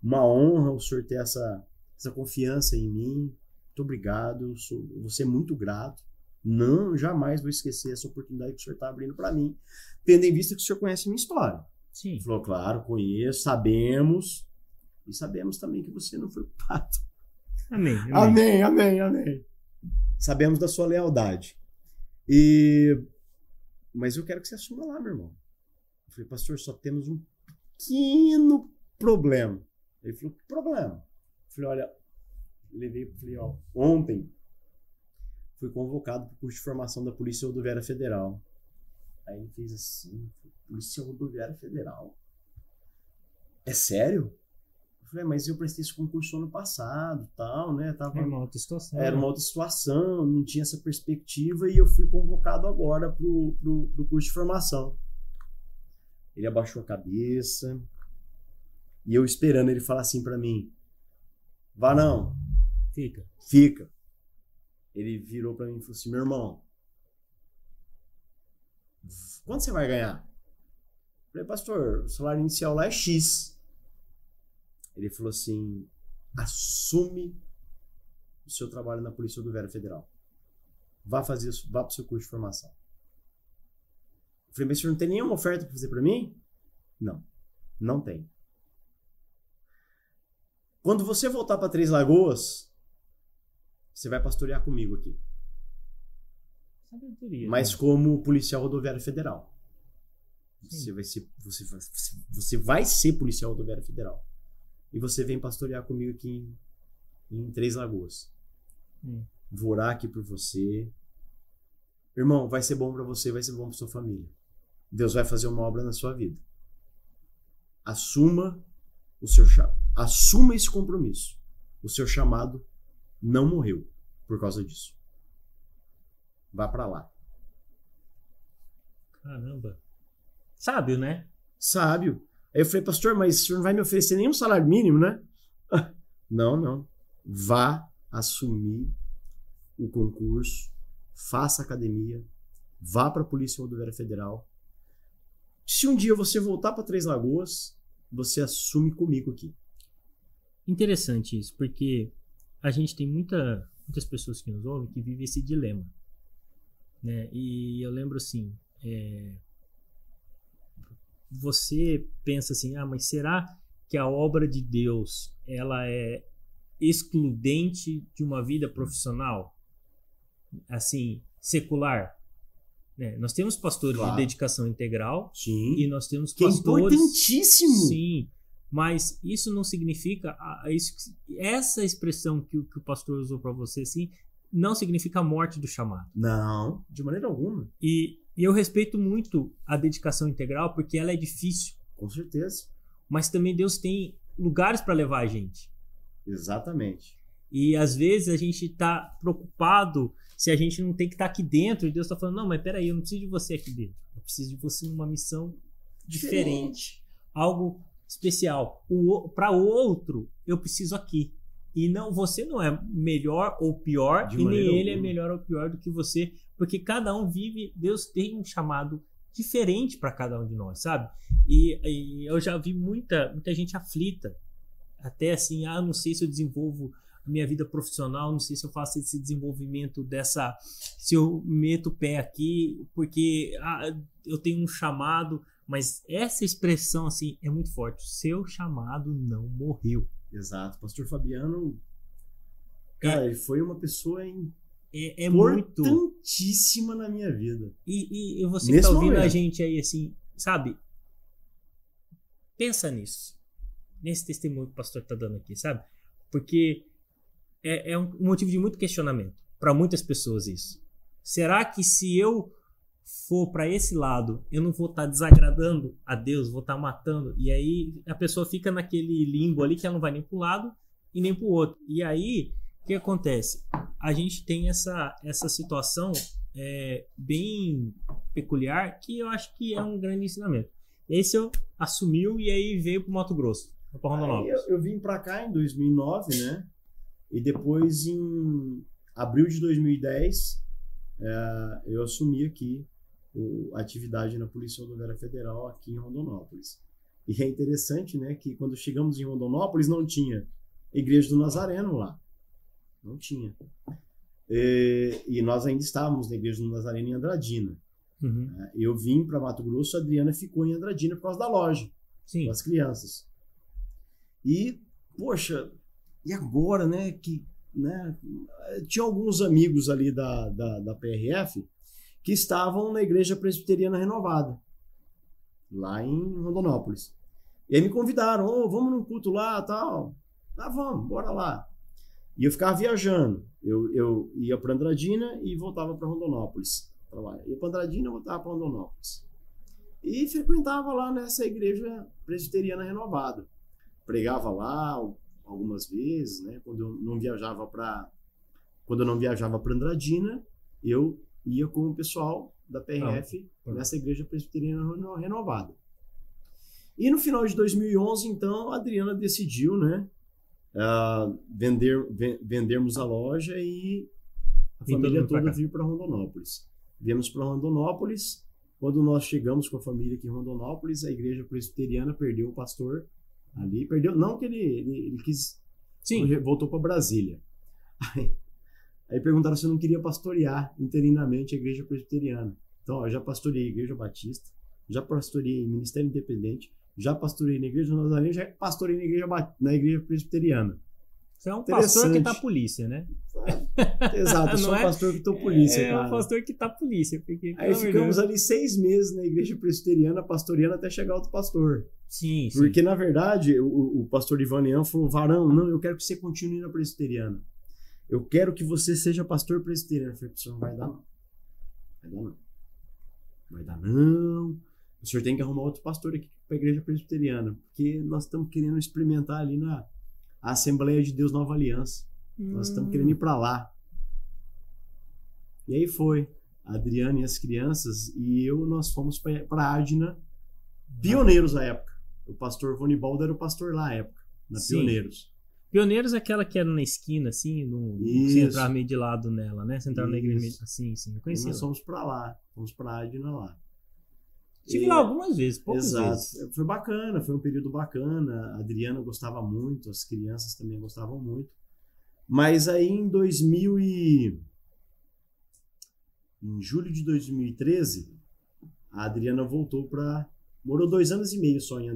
uma honra o senhor ter essa confiança em mim. Muito obrigado, vou ser muito grato. Não, jamais vou esquecer essa oportunidade que o senhor está abrindo para mim, tendo em vista que o senhor conhece a minha história. Sim. Ele falou, claro, conheço, sabemos, e sabemos também que você não foi culpado. Amém. Sabemos da sua lealdade. E mas eu quero que você assuma lá, meu irmão. Eu falei, pastor, só temos um pequeno problema. Ele falou, que problema? Eu falei, olha, falei, ó, ontem fui convocado para o curso de formação da Polícia Rodoviária Federal. Aí ele fez assim, Polícia Rodoviária Federal? É sério? Eu falei, mas eu prestei esse concurso ano passado, tal, né? Era uma outra situação. Era uma outra situação, não tinha essa perspectiva e eu fui convocado agora pro curso de formação. Ele abaixou a cabeça e eu esperando ele falar assim pra mim, vá não. Fica. Ele virou pra mim e falou assim, meu irmão, quanto você vai ganhar? Eu falei, pastor, o salário inicial lá é X. Ele falou assim, assume o seu trabalho na Polícia Rodoviária Federal. Vá fazer isso, vá pro seu curso de formação. Eu falei, mas o senhor não tem nenhuma oferta para fazer para mim? Não tem. Quando você voltar para Três Lagoas, você vai pastorear comigo aqui. Mas como policial rodoviário federal. Você vai ser policial rodoviário federal. E você vem pastorear comigo aqui em Três Lagoas. Vou orar aqui por você. Irmão, vai ser bom para você, vai ser bom para sua família. Deus vai fazer uma obra na sua vida. Assuma esse compromisso. O seu chamado não morreu por causa disso. Vá para lá. Caramba. Sábio, né? Sábio. Aí eu falei, pastor, mas o senhor não vai me oferecer nenhum salário mínimo, né? Não. Vá assumir o concurso, faça academia, vá para a Polícia Rodoviária Federal. Se um dia você voltar para Três Lagoas, você assume comigo aqui. Interessante isso, porque a gente tem muitas pessoas que nos ouvem que vivem esse dilema, né? E eu lembro assim, você pensa assim, mas será que a obra de Deus ela é excludente de uma vida profissional, assim, secular? Né? Nós temos pastores de dedicação integral. Sim. E nós temos que pastores... é importantíssimo. Sim, mas isso não significa... essa expressão que o pastor usou para você, assim, não significa a morte do chamado. Não, de maneira alguma. E eu respeito muito a dedicação integral porque ela é difícil. Com certeza. Mas também Deus tem lugares para levar a gente. Exatamente. E às vezes a gente está preocupado se a gente não tem que estar aqui dentro e Deus está falando, não, mas peraí, eu não preciso de você aqui dentro. Eu preciso de você numa missão diferente. Algo especial. Para o outro, eu preciso aqui. E não, você não é melhor ou pior, e nem ele é melhor ou pior do que você, porque cada um vive, Deus tem um chamado diferente para cada um de nós, sabe? E eu já vi muita gente aflita, até assim, não sei se eu desenvolvo a minha vida profissional, não sei se eu faço esse desenvolvimento se eu meto o pé aqui, porque eu tenho um chamado, mas essa expressão assim é muito forte, o seu chamado não morreu. Exato, pastor Fabiano, cara, ele foi uma pessoa importantíssima na minha vida. E você que tá ouvindo a gente aí assim, sabe? Pensa nisso, nesse testemunho que o pastor tá dando aqui, sabe? Porque é um motivo de muito questionamento para muitas pessoas isso. Será que se eu for para esse lado, eu não vou estar desagradando a Deus, vou estar matando? E aí a pessoa fica naquele limbo ali que ela não vai nem para um lado e nem para o outro. E aí, o que acontece? A gente tem essa situação bem peculiar que eu acho que é um grande ensinamento. Esse eu assumiu e aí veio para o Mato Grosso, para Rondonópolis. Eu vim para cá em 2009, né? E depois em abril de 2010 eu assumi aqui a atividade na Polícia Rodoviária Federal aqui em Rondonópolis. E é interessante, né, que quando chegamos em Rondonópolis não tinha Igreja do Nazareno lá. Não tinha. E nós ainda estávamos na Igreja do Nazareno em Andradina. Uhum. Eu vim para Mato Grosso, a Adriana ficou em Andradina por causa da loja. Sim. Com as crianças. E, poxa, e agora, né, tinha alguns amigos ali da PRF que estavam na Igreja Presbiteriana Renovada, lá em Rondonópolis. E aí me convidaram, vamos num culto lá, tal. Ah, vamos, bora lá. E eu ficava viajando. Eu ia para Andradina e voltava para Rondonópolis. Ia para Andradina e voltava para Rondonópolis. E frequentava lá nessa Igreja Presbiteriana Renovada. Pregava lá algumas vezes, né? Quando eu não viajava para Andradina, eu ia com o pessoal da PRF nessa Igreja Presbiteriana Renovada. E no final de 2011, então, a Adriana decidiu, né, vendermos a loja e a família toda vir para Rondonópolis. Viemos para Rondonópolis. Quando nós chegamos com a família aqui em Rondonópolis, a Igreja Presbiteriana perdeu o pastor ali. Perdeu, não que ele quis... Sim. Ele voltou para Brasília. Aí perguntaram se eu não queria pastorear interinamente a Igreja Presbiteriana. Então, eu já pastoreei a Igreja Batista, já pastoreei Ministério Independente, já pastorei na Igreja Nazarena, já pastorei na Igreja Presbiteriana. Você é um pastor que tá polícia, né? Exato, eu sou um pastor que tô polícia, cara. É um pastor que tá polícia. Porque, aí ficamos ali 6 meses na Igreja Presbiteriana, pastoreando até chegar outro pastor. Sim, porque, na verdade, o pastor Ivanian falou, Varão, não, eu quero que você continue na Presbiteriana. Eu quero que você seja pastor presbiteriano. Eu falei, professor, não vai dar não. Vai dar não. O senhor tem que arrumar outro pastor aqui para a Igreja Presbiteriana, porque nós estamos querendo experimentar ali na Assembleia de Deus Nova Aliança. Nós estamos querendo ir para lá. E aí foi. A Adriana e as crianças e nós fomos para a Adna, pioneiros à época. O pastor Vonibaldo era o pastor lá à época, na Pioneiros. Pioneiros é aquela que era na esquina, assim, você entrar meio de lado nela, né? Você entrar na igreja assim, eu conheci. Nós fomos para lá, fomos para a Adna lá. Estive lá algumas vezes, poucas vezes. Exato. Foi bacana, foi um período bacana. A Adriana gostava muito, as crianças também gostavam muito. Mas aí em julho de 2013, a Adriana voltou para... Morou 2 anos e meio só em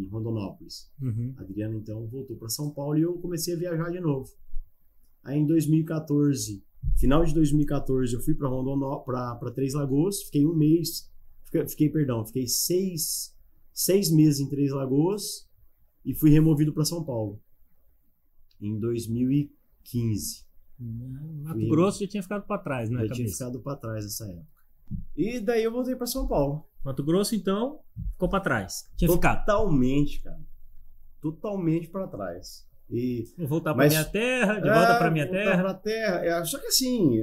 Rondonópolis. Uhum. A Adriana, então, voltou para São Paulo e eu comecei a viajar de novo. Aí em 2014, final de 2014, eu fui para Três Lagoas, fiquei 1 mês... Fiquei 6 meses em Três Lagoas e fui removido para São Paulo em 2015. Mato Grosso já tinha ficado para trás, né? Já tinha ficado para trás nessa época. E daí eu voltei para São Paulo. Mato Grosso, então, ficou para trás. Totalmente, cara. Totalmente para trás. Voltar para minha terra, de volta para minha terra. Pra terra. Só que assim,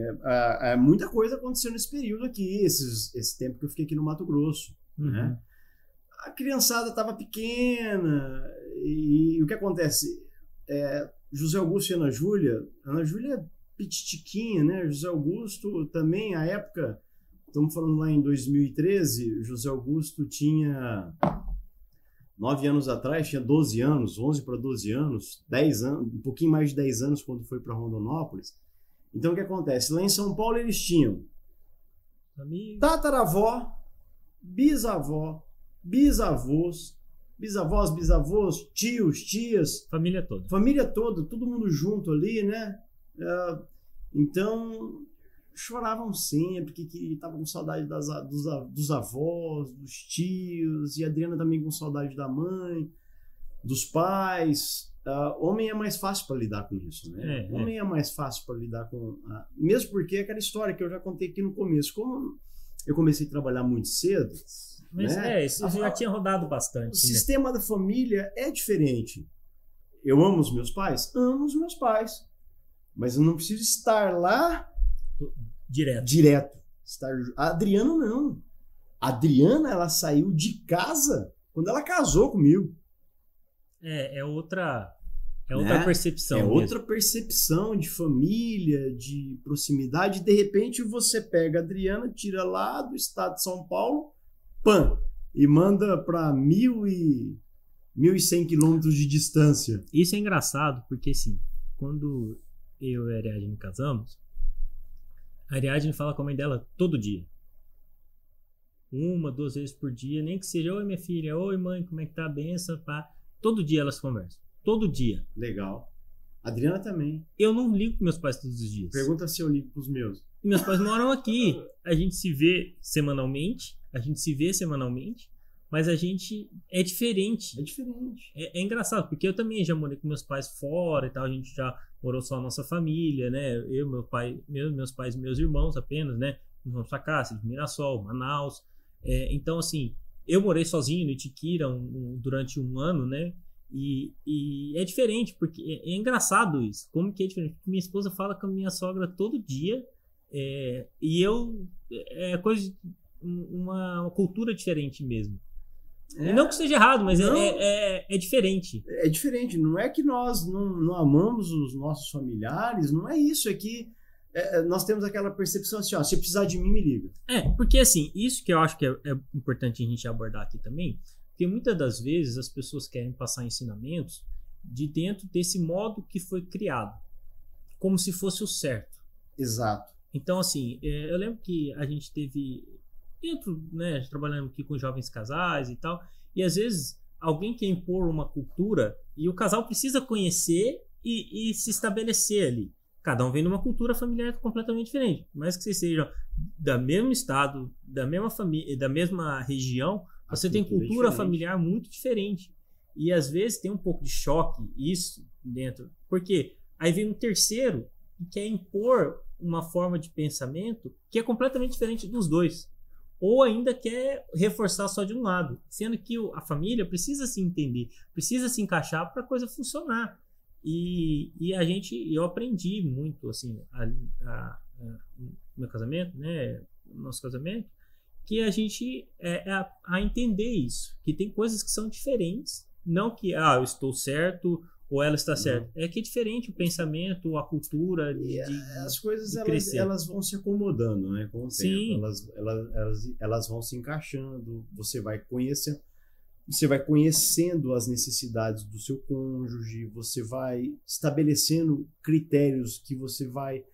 muita coisa aconteceu nesse período aqui, esse tempo que eu fiquei aqui no Mato Grosso. Uhum. Né? A criançada estava pequena, e o que acontece? José Augusto e Ana Júlia é pititiquinha, né? José Augusto também, à época, estamos falando lá em 2013, José Augusto tinha... 9 anos atrás, tinha 12 anos, 11 para 12 anos, 10 anos, um pouquinho mais de 10 anos quando foi para Rondonópolis. Então, o que acontece? Lá em São Paulo eles tinham tataravó, bisavó, bisavós, tios, tias. Família toda. Família toda, todo mundo junto ali, né? Então... choravam sempre, que estavam com saudade dos avós, dos tios, e a Adriana também com saudade da mãe, dos pais. Homem é mais fácil para lidar com isso, né? Homem é mais fácil para lidar com... mesmo porque é aquela história que eu já contei aqui no começo. Como eu comecei a trabalhar muito cedo... Mas né? Isso já tinha rodado bastante. O sistema da família é diferente. Eu amo os meus pais? Amo os meus pais. Mas eu não preciso estar lá... Direto. A Adriana não. A Adriana, ela saiu de casa quando ela casou comigo. É outra percepção. Outra percepção de família, de proximidade. De repente você pega a Adriana, tira lá do estado de São Paulo, e manda para 1.100 quilômetros de distância. Isso é engraçado, porque assim, quando eu e a Ariadne casamos, a Ariadne fala com a mãe dela todo dia. 1, 2 vezes por dia, nem que seja, oi minha filha, oi mãe, como é que tá a benção, pá. Todo dia elas conversam. Todo dia. Legal. Adriana também. Eu não ligo com meus pais todos os dias. Pergunta se eu ligo pros meus. Meus pais moram aqui. A gente se vê semanalmente. Mas a gente é diferente. É diferente. É engraçado, porque eu também já morei com meus pais fora e tal. A gente já morou só a nossa família, né? Eu, meu pai, meus pais e meus irmãos apenas, né? Vamos pra cá, de Mirassol, Manaus. Então, assim, eu morei sozinho no Itiquira durante um ano, né? E é diferente, porque é engraçado isso. Como que é diferente? Minha esposa fala com a minha sogra todo dia. E eu... É coisa... Uma cultura diferente mesmo. Não que seja errado, mas é diferente. É diferente. Não é que nós não amamos os nossos familiares, não é isso. É que nós temos aquela percepção assim, ó, se precisar de mim, me liga. Porque assim, isso que eu acho que é importante a gente abordar aqui também, porque muitas das vezes as pessoas querem passar ensinamentos de dentro desse modo que foi criado, como se fosse o certo. Exato. Então, assim, eu lembro que a gente teve... né, trabalhando aqui com jovens casais e tal, e às vezes alguém quer impor uma cultura e o casal precisa conhecer e se estabelecer ali. Cada um vem de uma cultura familiar completamente diferente, mas que vocês sejam do mesmo estado, da mesma família, da mesma região, você tem cultura familiar muito diferente. E às vezes tem um pouco de choque isso dentro, porque aí vem um terceiro que quer impor uma forma de pensamento que é completamente diferente dos dois. Ou ainda quer reforçar só de um lado, sendo que a família precisa se entender, precisa se encaixar para a coisa funcionar. E eu aprendi muito assim, no meu casamento, né, no nosso casamento, que a gente a entender isso, que tem coisas que são diferentes, não que eu estou certo ou ela está certa. É que é diferente o pensamento, a cultura. As coisas elas vão se acomodando, né, com o tempo. Elas vão se encaixando, você vai conhecendo as necessidades do seu cônjuge, você vai estabelecendo critérios que você vai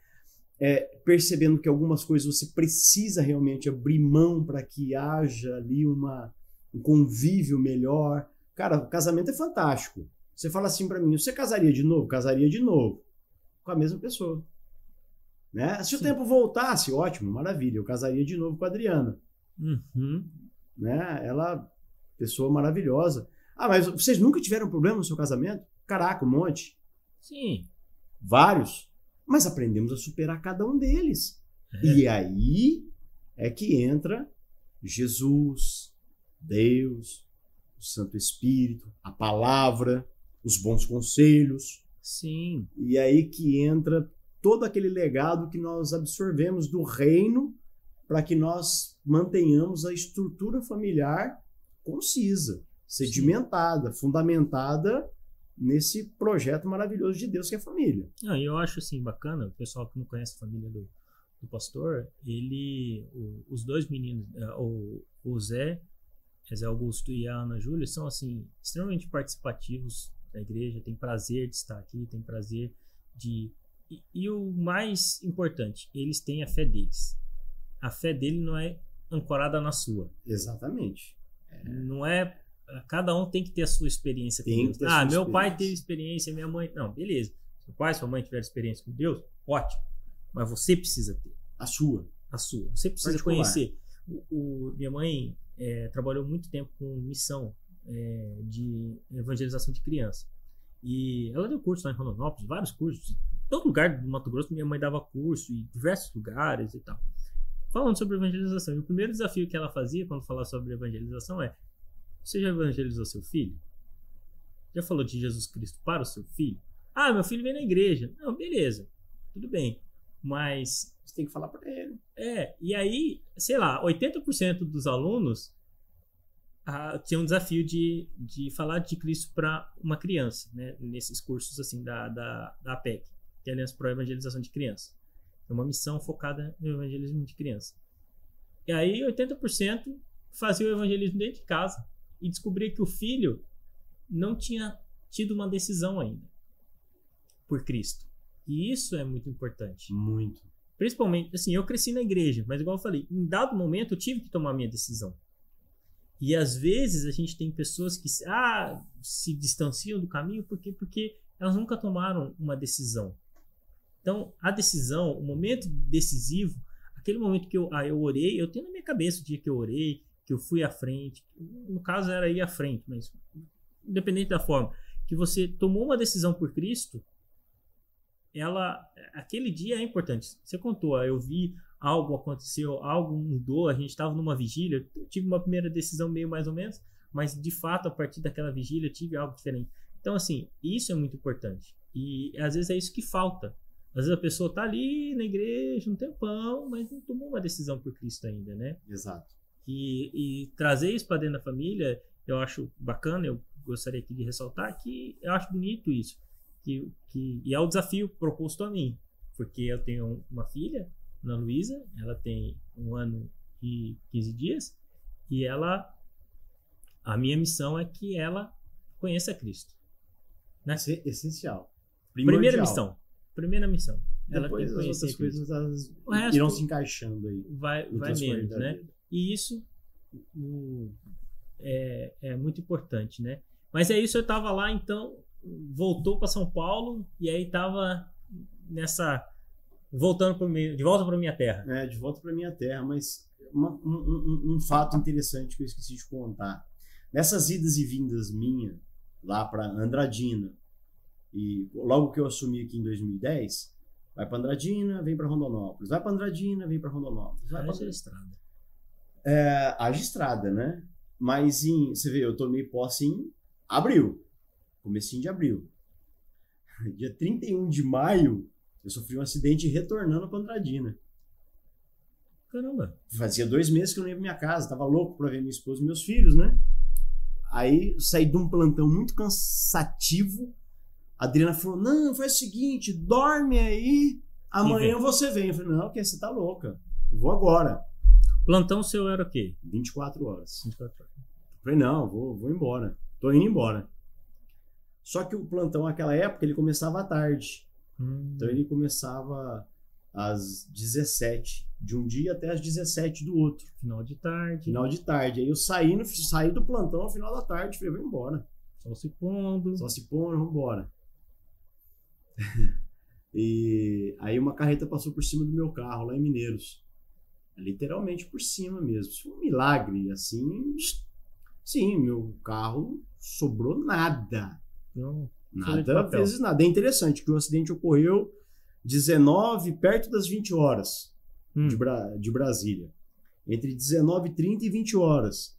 percebendo que algumas coisas você precisa realmente abrir mão para que haja ali um convívio melhor. Cara, o casamento é fantástico. Você fala assim para mim, você casaria de novo? Casaria de novo. Com a mesma pessoa. Né? Se o tempo voltasse, ótimo, maravilha. Eu casaria de novo com a Adriana. Uhum. Né? Ela, pessoa maravilhosa. Mas vocês nunca tiveram problema no seu casamento? Caraca, um monte. Sim. Vários. Mas aprendemos a superar cada um deles. E aí é que entra Jesus, Deus, o Santo Espírito, a palavra, os bons conselhos. Sim. E aí que entra todo aquele legado que nós absorvemos do reino para que nós mantenhamos a estrutura familiar concisa, sedimentada, fundamentada nesse projeto maravilhoso de Deus que é a família. Eu acho assim bacana, o pessoal que não conhece a família do pastor, os dois meninos, o Zé Augusto e a Ana Júlia, são assim extremamente participativos da igreja, tem prazer de estar aqui, tem prazer de... E o mais importante, eles têm a fé deles. A fé dele não é ancorada na sua. Exatamente. Não é... Cada um tem que ter a sua experiência com Deus. Meu pai teve experiência, minha mãe... Não, beleza. Seu pai e sua mãe tiveram experiência com Deus, ótimo. Mas você precisa ter. A sua. Você precisa conhecer. Minha mãe trabalhou muito tempo com missão de evangelização de criança. E ela deu curso lá em Rondonópolis, vários cursos. Em todo lugar do Mato Grosso, minha mãe dava curso, em diversos lugares e tal. Falando sobre evangelização. E o primeiro desafio que ela fazia quando falava sobre evangelização você já evangelizou seu filho? Já falou de Jesus Cristo para o seu filho? Meu filho vem na igreja. Não, beleza. Tudo bem. Mas... você tem que falar para ele. E aí, sei lá, 80% dos alunos tinha um desafio de falar de Cristo para uma criança, né? Nesses cursos assim da APEC, que é a Aliança para a Evangelização de Criança. É uma missão focada no evangelismo de criança. E aí 80% fazia o evangelismo dentro de casa e descobria que o filho não tinha tido uma decisão ainda por Cristo. E isso é muito importante. Muito. Principalmente, assim, eu cresci na igreja, mas igual eu falei, em dado momento eu tive que tomar a minha decisão. E às vezes a gente tem pessoas que se distanciam do caminho porque elas nunca tomaram uma decisão. Então, a decisão, o momento decisivo, aquele momento que eu orei, eu tenho na minha cabeça o dia que eu orei, que eu fui à frente. No caso, era ir à frente, mas independente da forma, que você tomou uma decisão por Cristo, aquele dia é importante. Você contou, eu vi algo aconteceu, algo mudou, a gente estava numa vigília, eu tive uma primeira decisão meio mais ou menos, mas de fato, a partir daquela vigília, eu tive algo diferente. Então, assim, isso é muito importante. E às vezes é isso que falta. Às vezes a pessoa está ali na igreja um tempão, mas não tomou uma decisão por Cristo ainda, né? Exato. E trazer isso para dentro da família, eu acho bacana, eu gostaria aqui de ressaltar que eu acho bonito isso. E é o desafio proposto a mim, porque eu tenho uma filha, Ana Luísa, ela tem 1 ano e 15 dias, e a minha missão é que ela conheça Cristo. Né? Isso é essencial. Primeira missão. Ela Depois tem que as outras coisas elas irão se encaixando aí. Vai menos, né? E isso é muito importante, né? Mas é isso, eu estava lá, então, voltou para São Paulo, e aí estava de volta para minha terra. De volta para minha terra, mas um fato interessante que eu esqueci de contar. Nessas idas e vindas minha lá para Andradina, e logo que eu assumi aqui em 2010, vai para Andradina, vem para Rondonópolis, vai para Andradina, vem para Rondonópolis. Haja estrada. Haja estrada, né? Mas você vê, eu tomei posse em abril, comecinho de abril. Dia 31 de maio, eu sofri um acidente retornando para Andradina. Caramba. Fazia 2 meses que eu não ia pra minha casa, tava louco para ver minha esposa e meus filhos, né? Aí saí de um plantão muito cansativo. A Adriana falou: não, faz o seguinte, dorme aí, amanhã você vem. Eu falei: não, porque você tá louca, eu vou agora. Plantão seu era o quê? 24 horas. 24 horas. Eu falei: não, vou embora, tô indo embora. Só que o plantão naquela época ele começava à tarde. Então ele começava às 17 de um dia até às 17 do outro. Final de tarde. Aí eu saí do plantão no final da tarde, falei: vou embora. Só se pondo, vamos embora. E aí uma carreta passou por cima do meu carro lá em Mineiros. Literalmente por cima mesmo. Isso foi um milagre, assim. Sim, meu carro sobrou nada. Não, nada, vezes nada. É interessante que o acidente ocorreu 19, perto das 20 horas de Brasília. Entre 19h30 e 20 horas.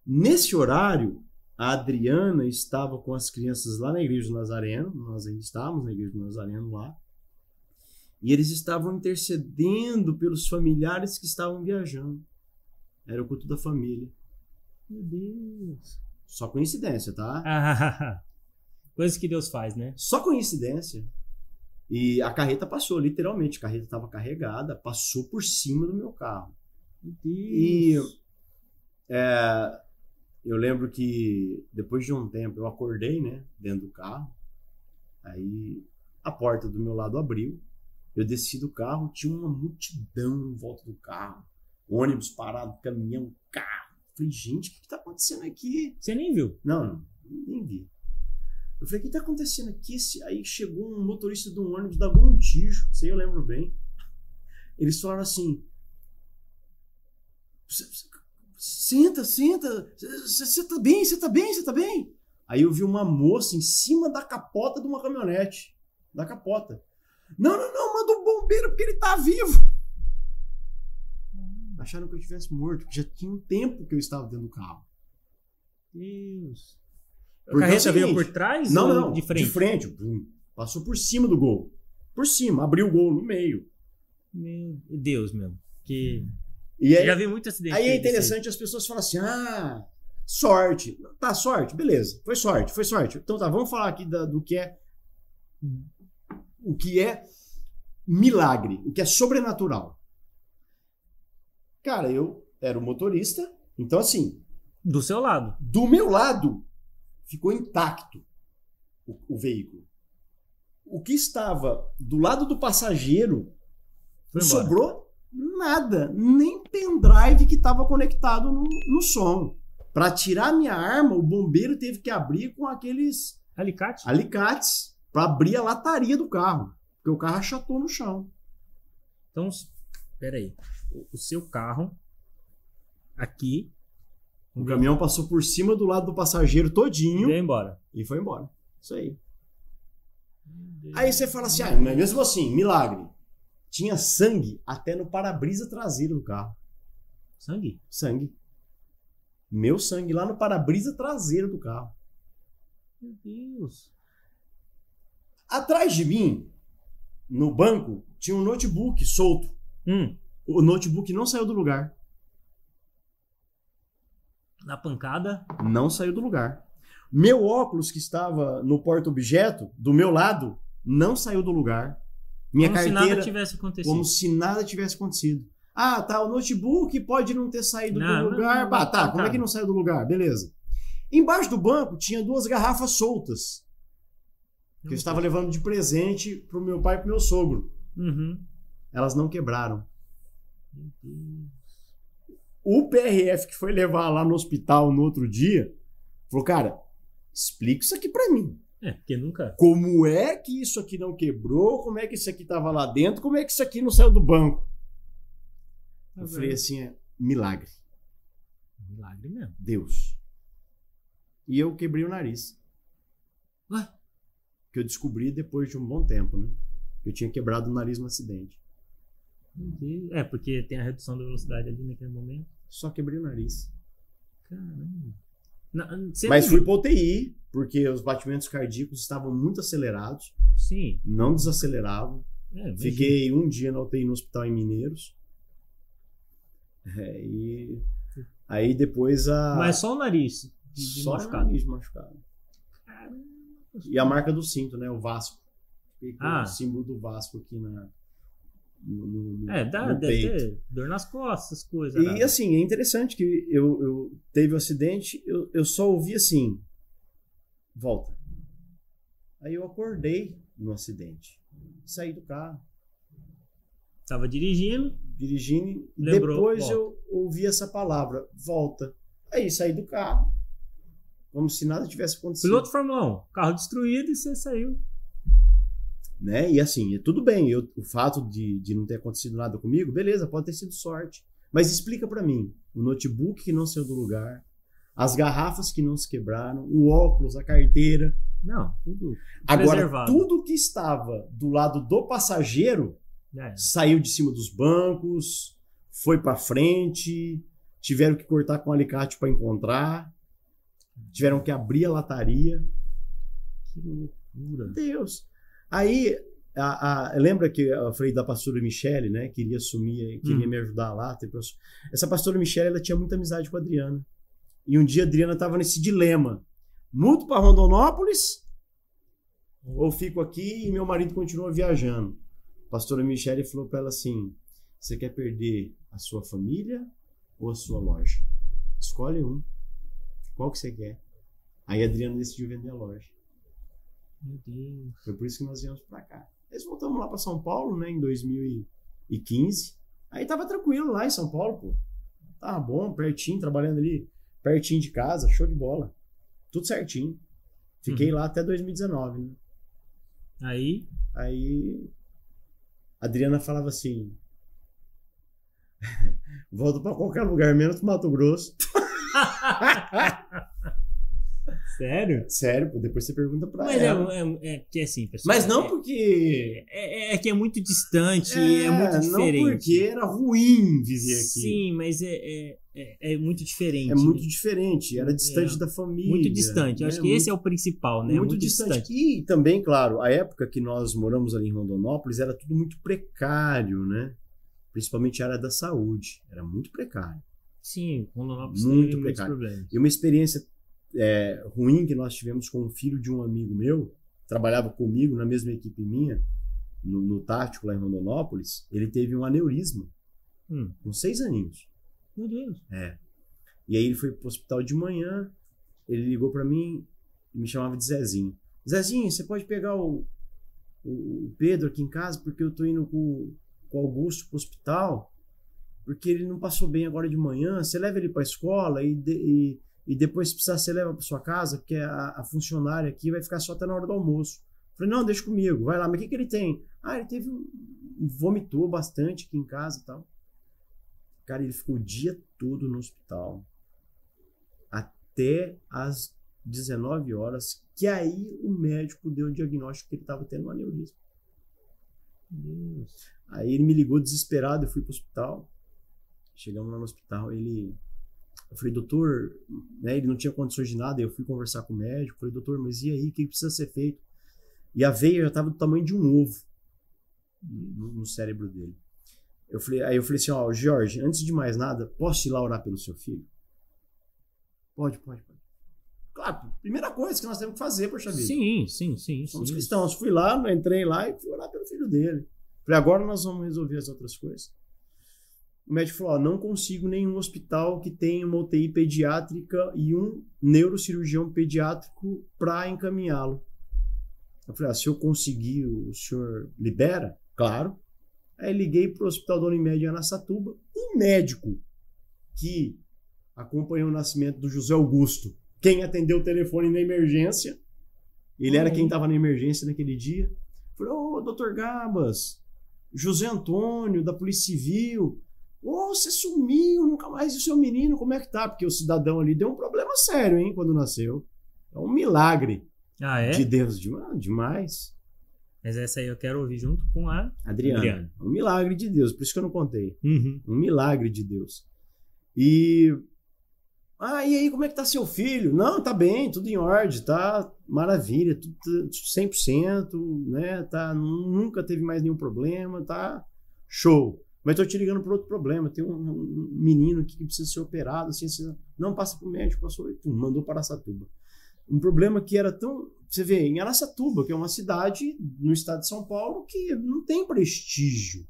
Nesse horário, a Adriana estava com as crianças lá na Igreja do Nazareno. Nós ainda estávamos na Igreja do Nazareno lá. E eles estavam intercedendo pelos familiares que estavam viajando. Era o culto da família. Meu Deus. Só coincidência, tá? Coisas que Deus faz, né? Só coincidência. E a carreta passou, literalmente. A carreta estava carregada, passou por cima do meu carro. Meu Deus. E eu lembro que depois de um tempo eu acordei, né, dentro do carro. Aí a porta do meu lado abriu. Eu desci do carro, tinha uma multidão em volta do carro. Ônibus parado, caminhão, carro. Falei: gente, o que está acontecendo aqui? Você nem viu? Não, nem vi. Eu falei: o que está acontecendo aqui? Aí chegou um motorista de um ônibus da Gontijo, isso aí eu lembro bem. Eles falaram assim: senta, você tá bem? Aí eu vi uma moça em cima da capota de uma caminhonete. Da capota. Não, manda um bombeiro porque ele tá vivo. Acharam que eu tivesse morto, porque já tinha um tempo que eu estava dentro do carro. Deus. A carreta veio por trás? Não, de frente? De frente. Passou por cima do gol. Por cima, abriu o gol no meio. Meu Deus, mesmo. Que... E aí, já vi muito acidente. Aí é interessante, as pessoas falam assim: sorte. Tá, sorte, beleza. Foi sorte. Então tá, vamos falar aqui do que é o que é milagre, o que é sobrenatural. Cara, eu era o motorista, então assim... Do seu lado. Do meu lado, ficou intacto o veículo. O que estava do lado do passageiro, não sobrou nada, nem pendrive que estava conectado no som. Para tirar minha arma, o bombeiro teve que abrir com aqueles... Alicates? Alicates. para abrir a lataria do carro, porque o carro achatou no chão. Então, peraí. O seu carro aqui... O caminhão passou por cima do lado do passageiro todinho. E embora. E foi embora. Isso aí. Aí você fala assim, mas mesmo assim, milagre. Tinha sangue até no para-brisa traseiro do carro. Sangue? Sangue. Meu sangue lá no para-brisa traseiro do carro. Meu Deus. Atrás de mim, no banco, tinha um notebook solto. O notebook não saiu do lugar. Na pancada? Não saiu do lugar. Meu óculos, que estava no porta-objeto, do meu lado, não saiu do lugar. Minha carteira... Como se nada tivesse acontecido. Como se nada tivesse acontecido. Ah, tá, o notebook pode não ter saído do lugar. Como é que não saiu do lugar? Beleza. Embaixo do banco tinha 2 garrafas soltas. Que eu estava levando de presente pro meu pai e pro meu sogro. Elas não quebraram. Meu Deus. O PRF que foi levar lá no hospital no outro dia, falou, cara, explica isso aqui pra mim. Porque nunca... Como é que isso aqui não quebrou? Como é que isso aqui tava lá dentro? Como é que isso aqui não saiu do banco? Eu falei assim, milagre. Milagre mesmo. Deus. E eu quebrei o nariz. Ué? Que eu descobri depois de um bom tempo, né? Eu tinha quebrado o nariz no acidente. Meu Deus. Porque tem a redução da velocidade ali naquele momento. Só quebrei o nariz. Caramba. Mas fui pra UTI, porque os batimentos cardíacos estavam muito acelerados. Sim. Não desaceleravam. Fiquei um dia na UTI no hospital em Mineiros. E aí depois Mas só o nariz de só machucado. o nariz machucado. Caramba. E a marca do cinto, né? O Vasco. Ah. O símbolo do Vasco aqui no deve peito. ter dor nas costas, essas coisas. E assim, é interessante que eu teve o acidente, eu só ouvi assim, volta. Aí eu acordei no acidente. Saí do carro. Tava dirigindo. Lembrou, depois volta. Eu ouvi essa palavra, volta. Aí saí do carro. Como se nada tivesse acontecido. Piloto de Fórmula 1, carro destruído e você saiu. Né? E assim, tudo bem, o fato de não ter acontecido nada comigo, beleza, pode ter sido sorte. Mas explica pra mim, o notebook que não saiu do lugar, as garrafas que não se quebraram, o óculos, a carteira. Não, tudo Agora, preservado. tudo que estava do lado do passageiro saiu de cima dos bancos, foi pra frente, tiveram que cortar com alicate pra encontrar, tiveram que abrir a lataria. Que loucura. Deus. Aí, lembra que eu falei da pastora Michele, né? Queria assumir, queria me ajudar lá. Essa pastora Michele, ela tinha muita amizade com a Adriana. E um dia a Adriana estava nesse dilema. Mudo para Rondonópolis ou fico aqui e meu marido continua viajando? A pastora Michele falou para ela assim, você quer perder a sua família ou a sua loja? Escolhe um. Qual que você quer? Aí a Adriana decidiu vender a loja. Meu Deus. Foi por isso que nós viemos pra cá. Nós voltamos lá pra São Paulo, né, em 2015. Aí tava tranquilo lá em São Paulo, pô. Tava bom, pertinho, trabalhando ali, pertinho de casa, show de bola. Tudo certinho. Fiquei lá até 2019, né? Aí a Adriana falava assim, volto pra qualquer lugar, menos pro Mato Grosso. Sério? Sério, pô, depois você pergunta pra Mas ela. é que assim, pessoal. Mas não porque... É que é muito distante, é muito diferente. Não porque era ruim viver aqui. Sim, mas é muito diferente. É muito diferente, era distante da família. Muito distante, eu acho que esse é o principal, né? Muito distante. E também, claro, a época que nós moramos ali em Rondonópolis era tudo muito precário, né? Principalmente a área da saúde, era muito precário. Sim, Rondonópolis muito tem precário. muitos problemas. E uma experiência ruim que nós tivemos com o filho de um amigo meu, trabalhava comigo na mesma equipe minha, no Tático lá em Rondonópolis, ele teve um aneurisma, com 6 aninhos. Meu Deus. E aí ele foi pro hospital de manhã, ele ligou pra mim e me chamava de Zezinho. Zezinho, você pode pegar o Pedro aqui em casa, porque eu tô indo com o Augusto pro hospital, porque ele não passou bem agora de manhã, você leva ele pra escola e depois, se precisar, você leva para sua casa, porque a funcionária aqui vai ficar só até na hora do almoço. Falei, não, deixa comigo, vai lá. Mas o que ele tem? Ah, ele teve vomitou bastante aqui em casa e tal. Cara, ele ficou o dia todo no hospital. Até as 19 horas, que aí o médico deu o diagnóstico que ele estava tendo um aneurisma. Deus. Aí ele me ligou desesperado, eu fui pro hospital. Chegamos lá no hospital, eu falei, doutor, né, ele não tinha condições de nada, eu fui conversar com o médico, falei, doutor, mas e aí, o que precisa ser feito? E a veia já estava do tamanho de um ovo no cérebro dele. Aí eu falei assim, ó, Jorge, antes de mais nada, posso ir lá orar pelo seu filho? Pode. Claro, primeira coisa que nós temos que fazer, poxa vida. Sim. Somos cristãos. Fui lá, entrei lá e fui orar pelo filho dele. Falei, agora nós vamos resolver as outras coisas. O médico falou, ó, não consigo nenhum hospital que tenha uma UTI pediátrica e um neurocirurgião pediátrico para encaminhá-lo. Eu falei, se eu conseguir, o senhor libera? Claro. Aí liguei para o Hospital da Unimed em Araçatuba. Um médico que acompanhou o nascimento do José Augusto, quem atendeu o telefone na emergência, ele era quem estava na emergência naquele dia. Falei, doutor Gabas, José Antônio, da Polícia Civil, você sumiu, nunca mais viu seu menino, como é que tá? Porque o cidadão ali deu um problema sério, hein, quando nasceu. É um milagre de Deus, demais. Mas essa aí eu quero ouvir junto com a Adriana. Um milagre de Deus, por isso que eu não contei. Uhum. Um milagre de Deus. E aí, como é que tá seu filho? Não, tá bem, tudo em ordem, tá maravilha, tudo 100%, né? Nunca teve mais nenhum problema, tá show. Mas tô te ligando por outro problema, tem um menino aqui que precisa ser operado, assim, não passa pro médico, mandou para Araçatuba. Um problema que era tão... Você vê, em Araçatuba, que é uma cidade no estado de São Paulo que não tem prestígio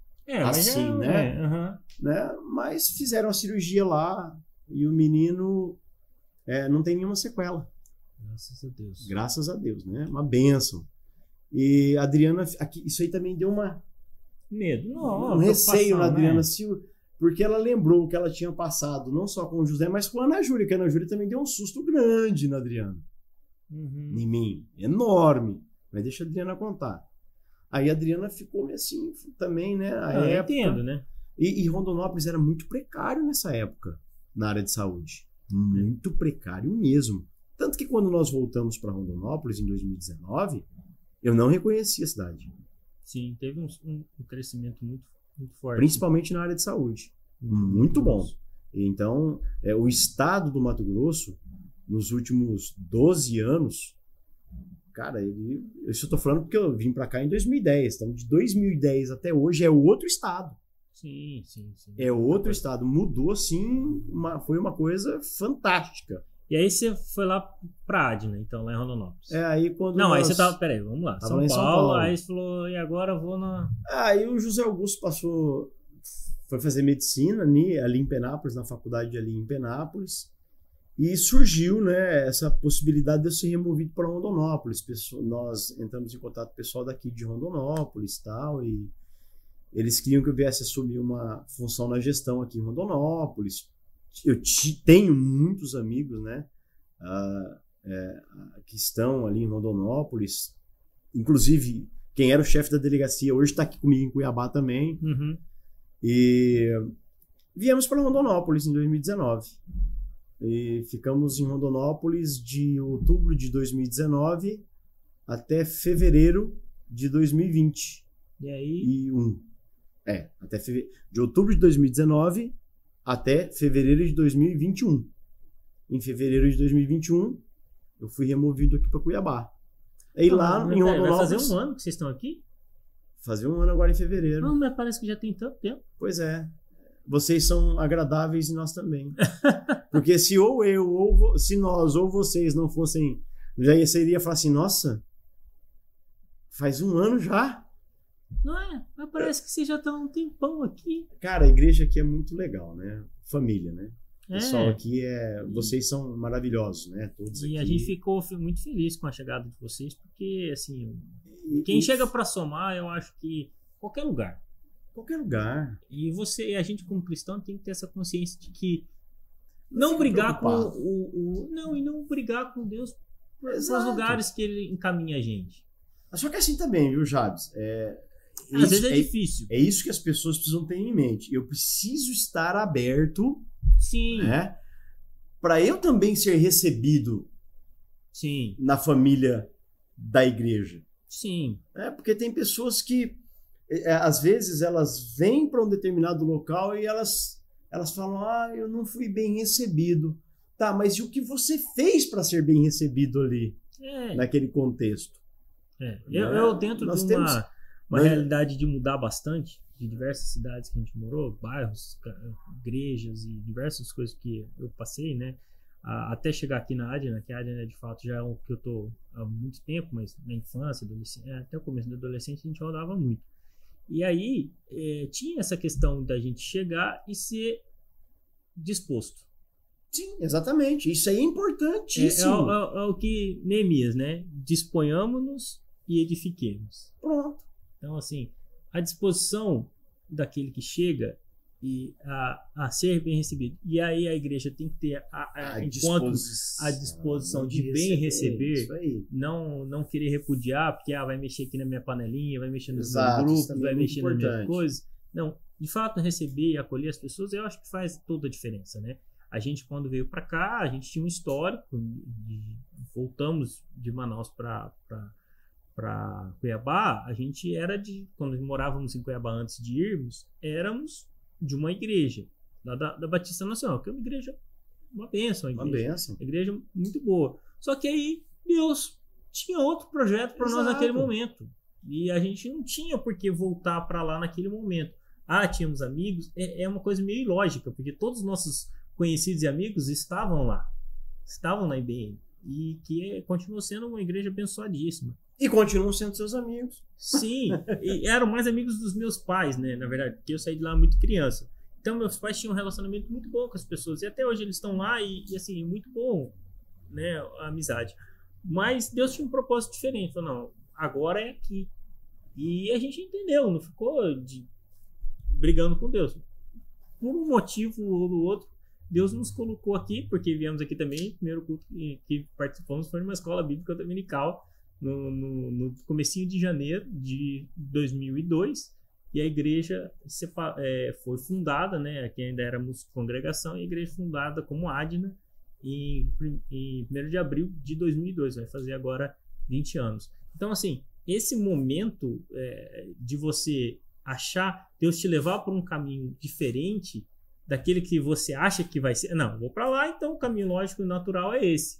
assim, né? Mas fizeram a cirurgia lá e o menino não tem nenhuma sequela. Graças a Deus. Graças a Deus, né? Uma bênção. E a Adriana, isso aí também deu medo. Um receio na Adriana, porque ela lembrou que ela tinha passado não só com o José, mas com a Ana Júlia, que a Ana Júlia também deu um susto grande na Adriana. Uhum. Em mim, enorme. Mas deixa a Adriana contar. Aí a Adriana ficou assim também, né? Eu entendo, né? E Rondonópolis era muito precário nessa época, na área de saúde. Muito precário mesmo. Tanto que quando nós voltamos para Rondonópolis em 2019, eu não reconheci a cidade. Sim, teve um crescimento muito forte. Principalmente na área de saúde. Muito bom. Então, o estado do Mato Grosso, nos últimos 12 anos, cara, isso eu tô falando porque eu vim para cá em 2010. Então, de 2010 até hoje é outro estado. Sim. É outro estado. Mudou, assim, foi uma coisa fantástica. E aí você foi lá pra Adna, então, lá em Rondonópolis. Aí quando aí você tava... Peraí, vamos lá. São Paulo, aí você falou, e agora eu vou na... Aí o José Augusto foi fazer medicina ali em Penápolis, na faculdade ali em Penápolis, e surgiu, né, essa possibilidade de eu ser removido para Rondonópolis. Nós entramos em contato com o pessoal daqui de Rondonópolis e tal, e eles queriam que eu viesse assumir uma função na gestão aqui em Rondonópolis. Eu tenho muitos amigos, né, que estão ali em Rondonópolis. Inclusive, quem era o chefe da delegacia hoje está aqui comigo em Cuiabá também. Uhum. E viemos para Rondonópolis em 2019. E ficamos em Rondonópolis de outubro de 2019 até fevereiro de 2020. E aí? De outubro de 2019 até fevereiro de 2021. Em fevereiro de 2021, eu fui removido aqui para Cuiabá. Aí lá em Rondonópolis... Vai fazer um ano que vocês estão aqui? Fazer um ano agora em fevereiro. Não, mas parece que já tem tanto tempo. Pois é. Vocês são agradáveis e nós também. Porque se se nós ou vocês não fossem... Seria falar assim, nossa, faz um ano já? Não é? Mas parece que vocês já estão um tempão aqui. Cara, a igreja aqui é muito legal, né? Família, né? O pessoal aqui vocês são maravilhosos, né? Todos aqui. E a gente ficou muito feliz com a chegada de vocês, porque, assim, quem chega para somar, eu acho que qualquer lugar. Qualquer lugar. E a gente como cristão tem que ter essa consciência de que não brigar com não brigar com Deus para os lugares que ele encaminha a gente. Só que assim também, viu, Jabs? Às vezes é difícil. É isso que as pessoas precisam ter em mente. Eu preciso estar aberto, Sim. Né, para eu também ser recebido, sim, na família da igreja. Sim. Porque tem pessoas que, às vezes, elas vêm para um determinado local e elas falam, eu não fui bem recebido. Tá, mas e o que você fez para ser bem recebido ali, naquele contexto? Eu dentro de uma realidade de mudar bastante, de diversas cidades que a gente morou, bairros, igrejas e diversas coisas que eu passei, né? Até chegar aqui na Adna, que a Adna de fato já é o que eu tô há muito tempo, mas na infância, até o começo da adolescência, a gente rodava muito. E aí tinha essa questão da gente chegar e ser disposto. Sim, exatamente. Isso aí é importantíssimo. É o que Neemias, né? Disponhamos-nos e edifiquemos. Pronto. Então, assim, a disposição daquele que chega e a ser bem recebido. E aí a igreja tem que ter a disposição de bem receber, não querer repudiar, porque vai mexer aqui na minha panelinha, vai mexer nos meus grupos, vai mexer nas minhas coisas. Não, de fato, receber e acolher as pessoas, eu acho que faz toda a diferença, né? A gente, quando veio para cá, a gente tinha um histórico, voltamos de Manaus para Cuiabá, a gente quando morávamos em Cuiabá antes de irmos, éramos de uma igreja, da Batista Nacional, que é uma igreja, uma bênção, uma igreja muito boa. Só que aí Deus tinha outro projeto para nós naquele momento, e a gente não tinha por que voltar para lá naquele momento. Tínhamos amigos, é uma coisa meio ilógica, porque todos os nossos conhecidos e amigos estavam lá, estavam na IBM, e que continuou sendo uma igreja abençoadíssima. E continuam sendo seus amigos. Sim, e eram mais amigos dos meus pais, né? Na verdade, porque eu saí de lá muito criança. Então, meus pais tinham um relacionamento muito bom com as pessoas. E até hoje eles estão lá e assim, muito bom, né? A amizade. Mas Deus tinha um propósito diferente. Falou, não, agora é aqui. E a gente entendeu, não ficou brigando com Deus. Por um motivo ou do outro, Deus nos colocou aqui, porque viemos aqui também. O primeiro culto que participamos foi numa escola bíblica dominical, no comecinho de janeiro de 2002, e a igreja foi fundada, né, aqui ainda éramos congregação, e a igreja fundada como Adna em 1º de abril de 2002, vai fazer agora 20 anos. Então, assim, esse momento de você achar, Deus te levar por um caminho diferente daquele que você acha que vai ser, não, vou para lá, então o caminho lógico e natural é esse.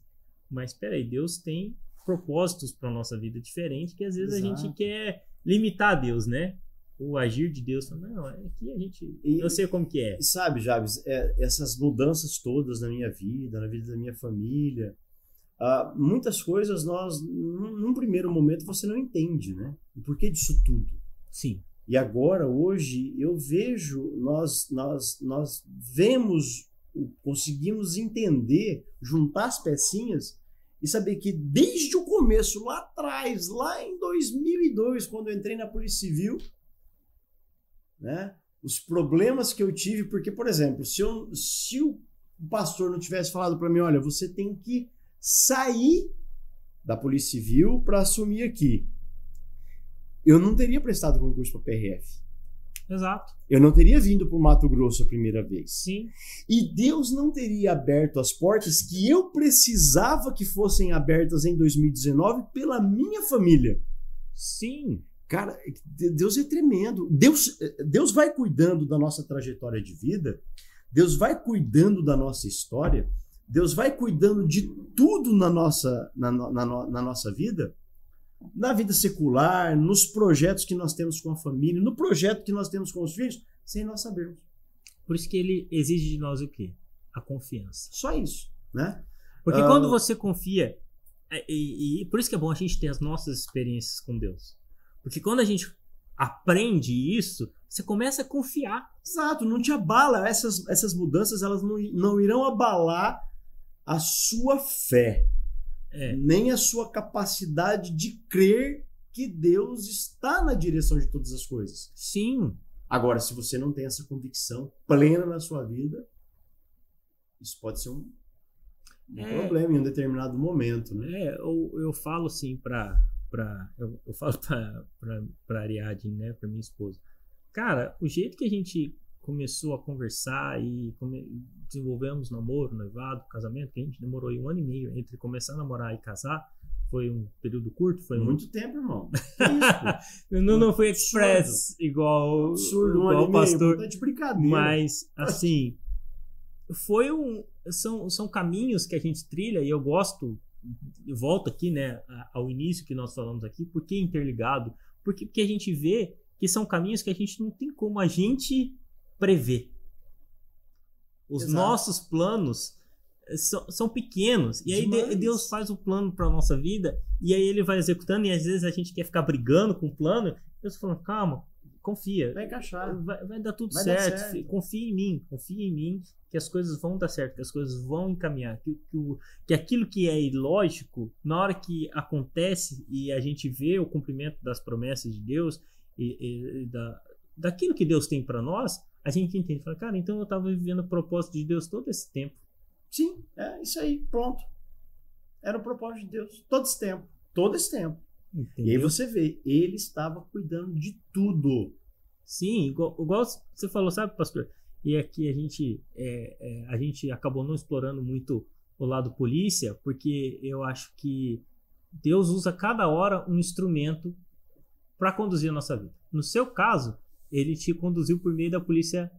Mas espera aí, Deus tem propósitos para nossa vida diferente, que às vezes a gente quer limitar Deus, né? O agir de Deus. Não, aqui a gente... eu sei como que é. Sabe, Jabes, essas mudanças todas na minha vida, na vida da minha família, muitas coisas num primeiro momento, você não entende, né? O porquê disso tudo. Sim. E agora, hoje, eu vejo, nós vemos, conseguimos entender, juntar as pecinhas e saber que desde o começo, lá atrás, lá em 2002, quando eu entrei na Polícia Civil, né, os problemas que eu tive, porque, por exemplo, se o pastor não tivesse falado para mim, olha, você tem que sair da Polícia Civil para assumir aqui, eu não teria prestado concurso para PRF. Exato. Eu não teria vindo para o Mato Grosso a primeira vez. Sim. E Deus não teria aberto as portas que eu precisava que fossem abertas em 2019 pela minha família. Sim. Cara, Deus é tremendo. Deus vai cuidando da nossa trajetória de vida. Deus vai cuidando da nossa história. Deus vai cuidando de tudo na nossa vida. Na vida secular, nos projetos que nós temos com a família, no projeto que nós temos com os filhos, sem nós sabermos. Por isso que ele exige de nós o quê? A confiança. Só isso, né? Porque quando você confia, e por isso que é bom a gente ter as nossas experiências com Deus. Porque quando a gente aprende isso, você começa a confiar. Exato, não te abala. Essas mudanças, elas não irão abalar a sua fé. Nem a sua capacidade de crer que Deus está na direção de todas as coisas. Sim. Agora, se você não tem essa convicção plena na sua vida, isso pode ser um problema em um determinado momento, né? Eu falo assim para eu falo pra Ariadne, né, pra minha esposa, cara, o jeito que a gente começou a conversar e desenvolvemos namoro, noivado, casamento, que a gente demorou 1 ano e meio entre começar a namorar e casar, foi um período curto, foi muito tempo, irmão. Que isso, pô? não foi express igual o pastor, tá de brincadeira. mas assim, são caminhos que a gente trilha, e eu volto aqui, né, ao início que nós falamos aqui, porque interligado, porque a gente vê que são caminhos que a gente não tem como a gente prever. Os Exato. nossos planos são pequenos, e aí Deus faz o plano para nossa vida, e aí ele vai executando, e às vezes a gente quer ficar brigando com o plano. Deus fala, calma, confia, vai encaixar, vai dar tudo certo. Confia em mim, que as coisas vão dar certo, que as coisas vão encaminhar, que aquilo que é ilógico, na hora que acontece e a gente vê o cumprimento das promessas de Deus daquilo que Deus tem para nós, a gente entende, fala, cara, então eu estava vivendo o propósito de Deus todo esse tempo. Sim, é isso aí, pronto. Era o propósito de Deus todo esse tempo. Entendeu? E aí você vê, ele estava cuidando de tudo. Sim, igual você falou, sabe, pastor? E aqui a gente acabou não explorando muito o lado polícia, porque eu acho que Deus usa cada hora um instrumento para conduzir a nossa vida. No seu caso, ele te conduziu por meio da polícia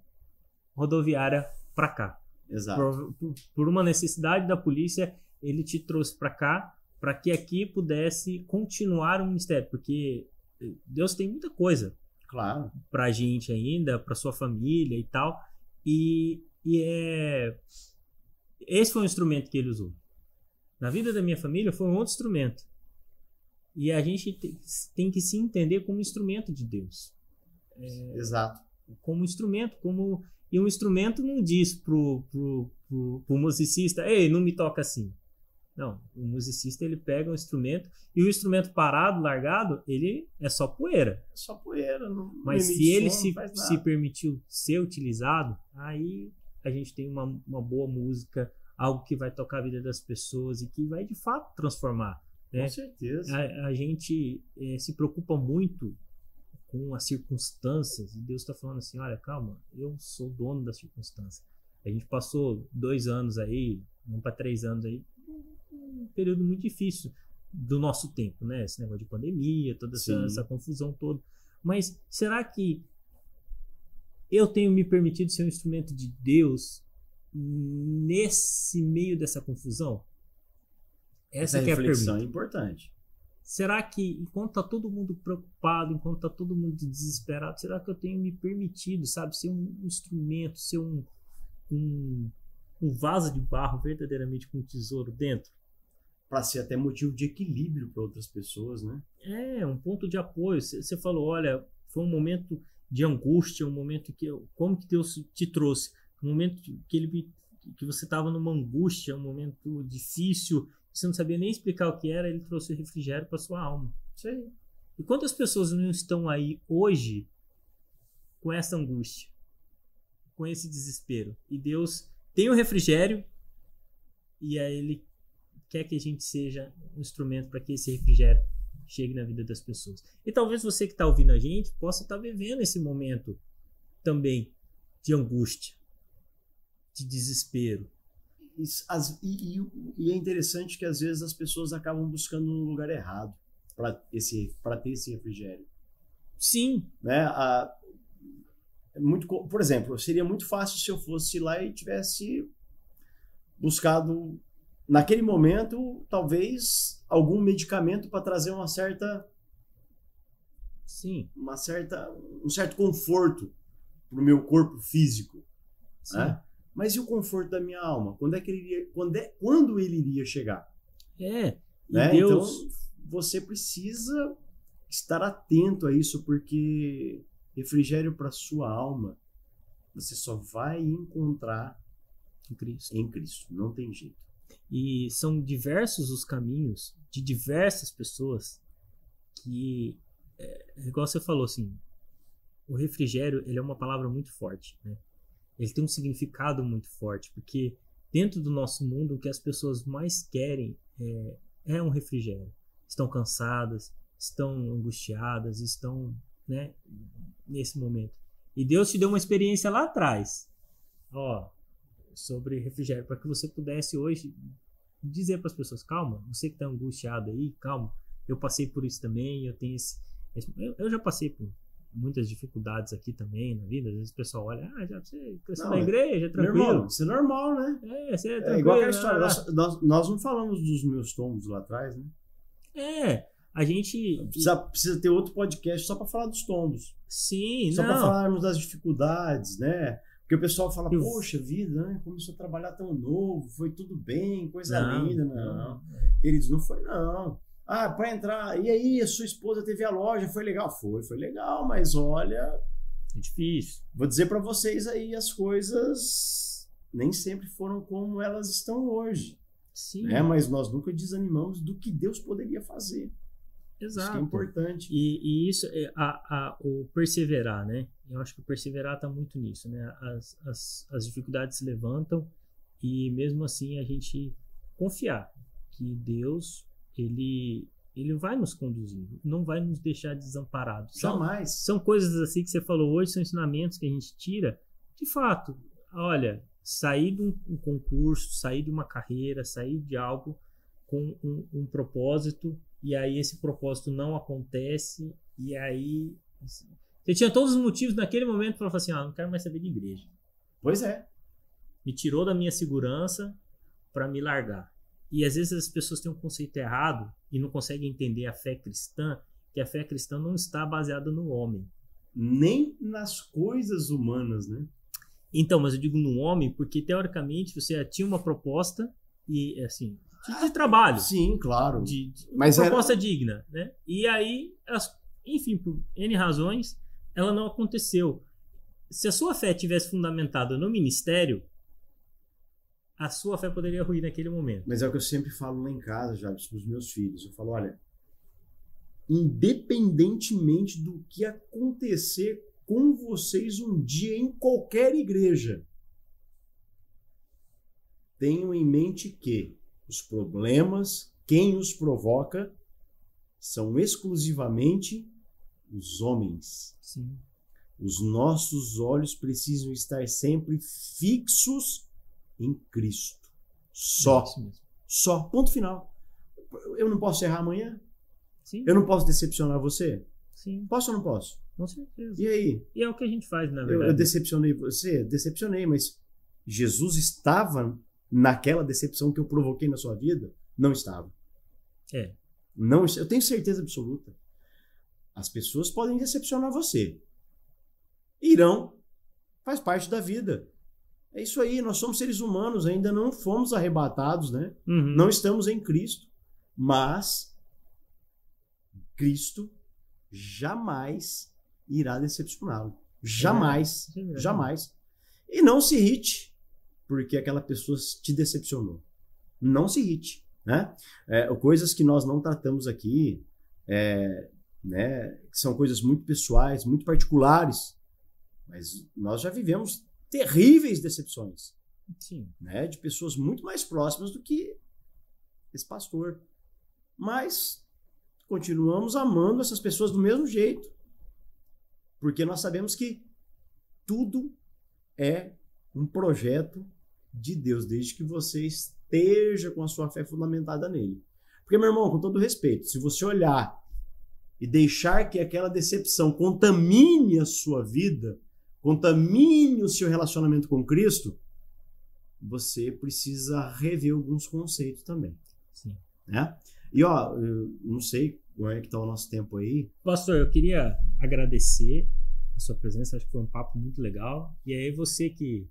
rodoviária para cá. Exato. Por uma necessidade da polícia, ele te trouxe para cá, para que aqui pudesse continuar o ministério, porque Deus tem muita coisa, claro, para a gente ainda, para sua família e tal, esse foi um instrumento que ele usou. Na vida da minha família foi um outro instrumento, e a gente tem que se entender como instrumento de Deus. Exato. Como instrumento, e um instrumento não diz pro musicista, ei, não me toca assim. Não, o musicista ele pega um instrumento, e o instrumento parado, largado, ele é só poeira. É só poeira. Mas se ele se permitiu ser utilizado, aí a gente tem uma boa música, algo que vai tocar a vida das pessoas e que vai de fato transformar. Né? Com certeza. A gente se preocupa muito com as circunstâncias, e Deus está falando assim, olha, calma, eu sou dono das circunstâncias. A gente passou 2 anos aí, 1 para 3 anos aí, um período muito difícil do nosso tempo, né? Esse negócio de pandemia, toda essa confusão toda. Mas será que eu tenho me permitido ser um instrumento de Deus nesse meio dessa confusão? Essa que é a reflexão pergunta. É importante. Será que, enquanto está todo mundo preocupado, enquanto está todo mundo desesperado, será que eu tenho me permitido, sabe, ser um instrumento, ser um vaso de barro verdadeiramente com um tesouro dentro? Para ser até motivo de equilíbrio para outras pessoas, né? Um ponto de apoio. Você falou, olha, foi um momento de angústia, um momento como que Deus te trouxe? Um momento que você estava numa angústia, um momento difícil, você não sabia nem explicar o que era, ele trouxe o refrigério para sua alma. Sim. E quantas pessoas não estão aí hoje com essa angústia, com esse desespero? E Deus tem o refrigério, e aí ele quer que a gente seja um instrumento para que esse refrigério chegue na vida das pessoas. E talvez você que está ouvindo a gente possa estar vivendo esse momento também de angústia, de desespero. E é interessante que às vezes as pessoas acabam buscando no lugar errado para ter esse refrigério. Sim. Né? Por exemplo, seria muito fácil se eu fosse lá e tivesse buscado, naquele momento, talvez algum medicamento para trazer um certo conforto para o meu corpo físico. Né? Mas e o conforto da minha alma? Quando ele iria chegar? Né? Deus... Então, você precisa estar atento a isso, porque refrigério para sua alma você só vai encontrar em Cristo. Não tem jeito. E são diversos os caminhos de diversas pessoas que, igual você falou, assim, o refrigério, ele é uma palavra muito forte, né? Ele tem um significado muito forte, porque dentro do nosso mundo o que as pessoas mais querem é um refrigério. Estão cansadas, estão angustiadas, estão, né, nesse momento. E Deus te deu uma experiência lá atrás, ó, sobre refrigério, para que você pudesse hoje dizer para as pessoas, calma, você que está angustiado aí, calma, eu passei por isso também, eu tenho eu já passei por muitas dificuldades aqui também na vida. Às vezes o pessoal olha, já você cresceu na igreja, tranquilo. Irmão, isso é normal, né? Você é tranquilo. É igual aquela história, nós não falamos dos meus tombos lá atrás, né? A gente... Precisa ter outro podcast só para falar dos tombos. Sim, só para falarmos das dificuldades, né? Porque o pessoal fala, poxa vida, né? Começou a trabalhar tão novo, foi tudo bem, coisa linda. Não. Queridos, não foi não. Para entrar, e aí, a sua esposa teve a loja, foi legal? Foi legal, mas olha... É difícil. Vou dizer para vocês aí, as coisas nem sempre foram como elas estão hoje. Sim. Né? Mas nós nunca desanimamos do que Deus poderia fazer. Exato. Isso que é importante. E isso, o perseverar, né? Eu acho que o perseverar está muito nisso, né? As dificuldades se levantam e mesmo assim a gente confiar que Deus, ele vai nos conduzir, não vai nos deixar desamparados. Jamais. São coisas assim que você falou hoje, são ensinamentos que a gente tira. De fato, olha, sair de um concurso, sair de uma carreira, sair de algo com um propósito, e aí esse propósito não acontece, e aí você tinha todos os motivos naquele momento para falar assim, não quero mais saber de igreja. Pois é. Me tirou da minha segurança para me largar. E às vezes as pessoas têm um conceito errado e não conseguem entender a fé cristã, que a fé cristã não está baseada no homem. Nem nas coisas humanas, né? Então, mas eu digo no homem porque, teoricamente, você tinha uma proposta e, assim, de trabalho. Sim, claro. Mas uma proposta digna, né? E aí, enfim, por N razões, ela não aconteceu. Se a sua fé tivesse fundamentada no ministério, a sua fé poderia ruir naquele momento. Mas é o que eu sempre falo lá em casa, já, para os meus filhos. Eu falo, olha, independentemente do que acontecer com vocês um dia em qualquer igreja, tenham em mente que os problemas, quem os provoca, são exclusivamente os homens. Sim. Os nossos olhos precisam estar sempre fixos em Cristo. Só. Só. Ponto final. Eu não posso errar amanhã? Sim. Eu não posso decepcionar você? Sim. Posso ou não posso? Com certeza. E aí? E é o que a gente faz, na verdade. Eu decepcionei você? Decepcionei, mas Jesus estava naquela decepção que eu provoquei na sua vida? Não estava. Não, eu tenho certeza absoluta. As pessoas podem decepcionar você. Irão. Faz parte da vida. É isso aí, nós somos seres humanos, ainda não fomos arrebatados, né? Uhum. Não estamos em Cristo, mas Cristo jamais irá decepcioná-lo. Jamais. Jamais. E não se irrite porque aquela pessoa te decepcionou. Não se irrite, né? Coisas que nós não tratamos aqui, né? Que são coisas muito pessoais, muito particulares, mas nós já vivemos terríveis decepções. Sim. Né? De pessoas muito mais próximas do que esse pastor. Mas continuamos amando essas pessoas do mesmo jeito. Porque nós sabemos que tudo é um projeto de Deus, desde que você esteja com a sua fé fundamentada nele. Porque, meu irmão, com todo respeito, se você olhar e deixar que aquela decepção contamine a sua vida, contamine o seu relacionamento com Cristo, você precisa rever alguns conceitos também. Sim. Né? E, eu não sei como é que está o nosso tempo aí. Pastor, eu queria agradecer a sua presença, acho que foi um papo muito legal. E aí você que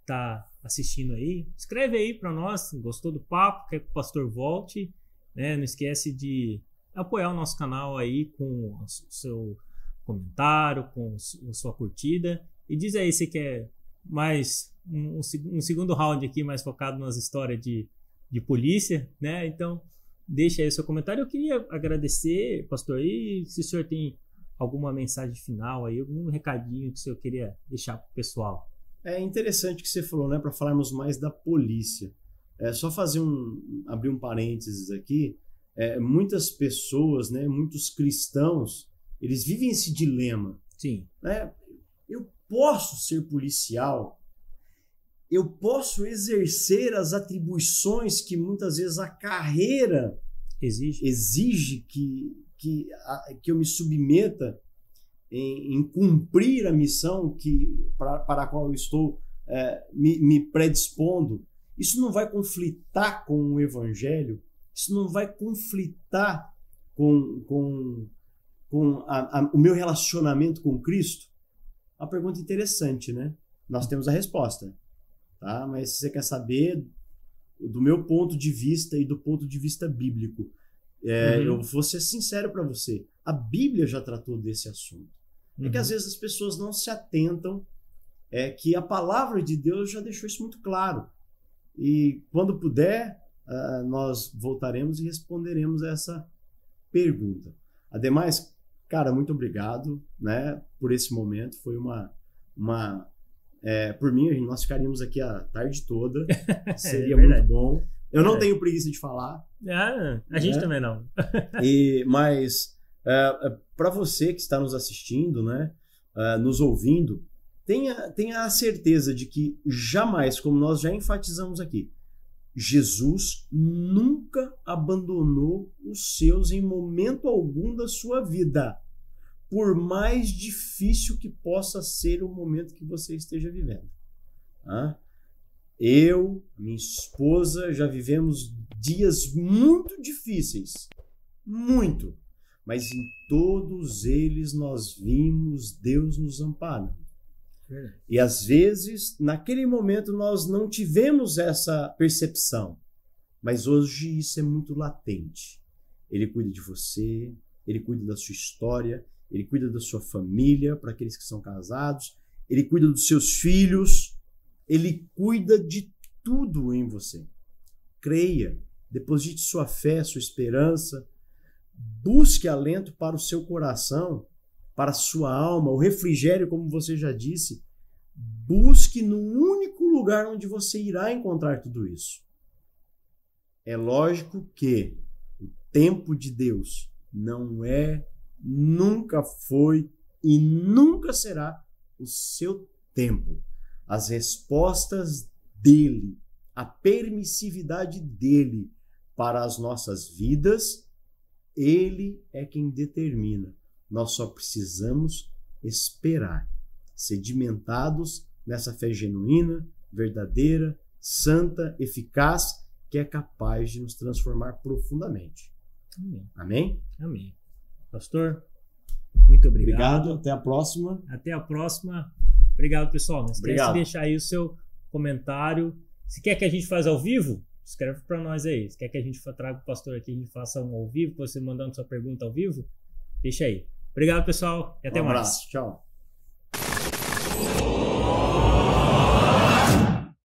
está assistindo aí, escreve aí para nós, gostou do papo, quer que o pastor volte, né? Não esquece de apoiar o nosso canal aí com o seu comentário, com a sua curtida. E diz aí se quer mais um segundo round aqui, mais focado nas histórias de polícia, né? Então, deixa aí o seu comentário. Eu queria agradecer, pastor, aí se o senhor tem alguma mensagem final aí, algum recadinho que o senhor queria deixar para o pessoal. É interessante que você falou, né? Para falarmos mais da polícia. Só abrir um parênteses aqui. muitas pessoas, né, muitos cristãos, eles vivem esse dilema. Sim. Né? Eu posso ser policial, eu posso exercer as atribuições que muitas vezes a carreira exige que eu me submeta em cumprir a missão para a qual eu estou me predispondo. Isso não vai conflitar com o Evangelho? Isso não vai conflitar com o meu relacionamento com Cristo? Uma pergunta interessante, né? Nós temos a resposta, tá? Mas se você quer saber do meu ponto de vista e do ponto de vista bíblico, eu vou ser sincero para você. A Bíblia já tratou desse assunto. É que às vezes as pessoas não se atentam, que a palavra de Deus já deixou isso muito claro. E quando puder, nós voltaremos e responderemos essa pergunta. Ademais, cara, muito obrigado, né, por esse momento. Foi por mim, nós ficaríamos aqui a tarde toda. Seria muito bom. Eu não tenho preguiça de falar. A gente também não. Mas para você que está nos assistindo, né, nos ouvindo, tenha a certeza de que jamais, como nós já enfatizamos aqui, Jesus nunca abandonou os seus em momento algum da sua vida, por mais difícil que possa ser o momento que você esteja vivendo. Eu, minha esposa, já vivemos dias muito difíceis, muito, mas em todos eles nós vimos Deus nos amparando. E às vezes, naquele momento, nós não tivemos essa percepção, mas hoje isso é muito latente. Ele cuida de você, ele cuida da sua história, ele cuida da sua família, para aqueles que são casados, ele cuida dos seus filhos, ele cuida de tudo em você. Creia, deposite sua fé, sua esperança, busque alento para o seu coração, para a sua alma, o refrigério, como você já disse. Busque no único lugar onde você irá encontrar tudo isso. É lógico que o tempo de Deus não é, nunca foi e nunca será o seu tempo. As respostas dele, a permissividade dele para as nossas vidas, ele é quem determina. Nós só precisamos esperar, sedimentados nessa fé genuína, verdadeira, santa, eficaz, que é capaz de nos transformar profundamente. Amém? Amém. Pastor, muito obrigado. Até a próxima. Até a próxima. Obrigado, pessoal. Não esquece de deixar aí o seu comentário. Se quer que a gente faça ao vivo, escreve para nós aí. Se quer que a gente traga o pastor aqui e a gente faça um ao vivo, você mandando sua pergunta ao vivo, deixa aí. Obrigado, pessoal, e até mais. Tchau.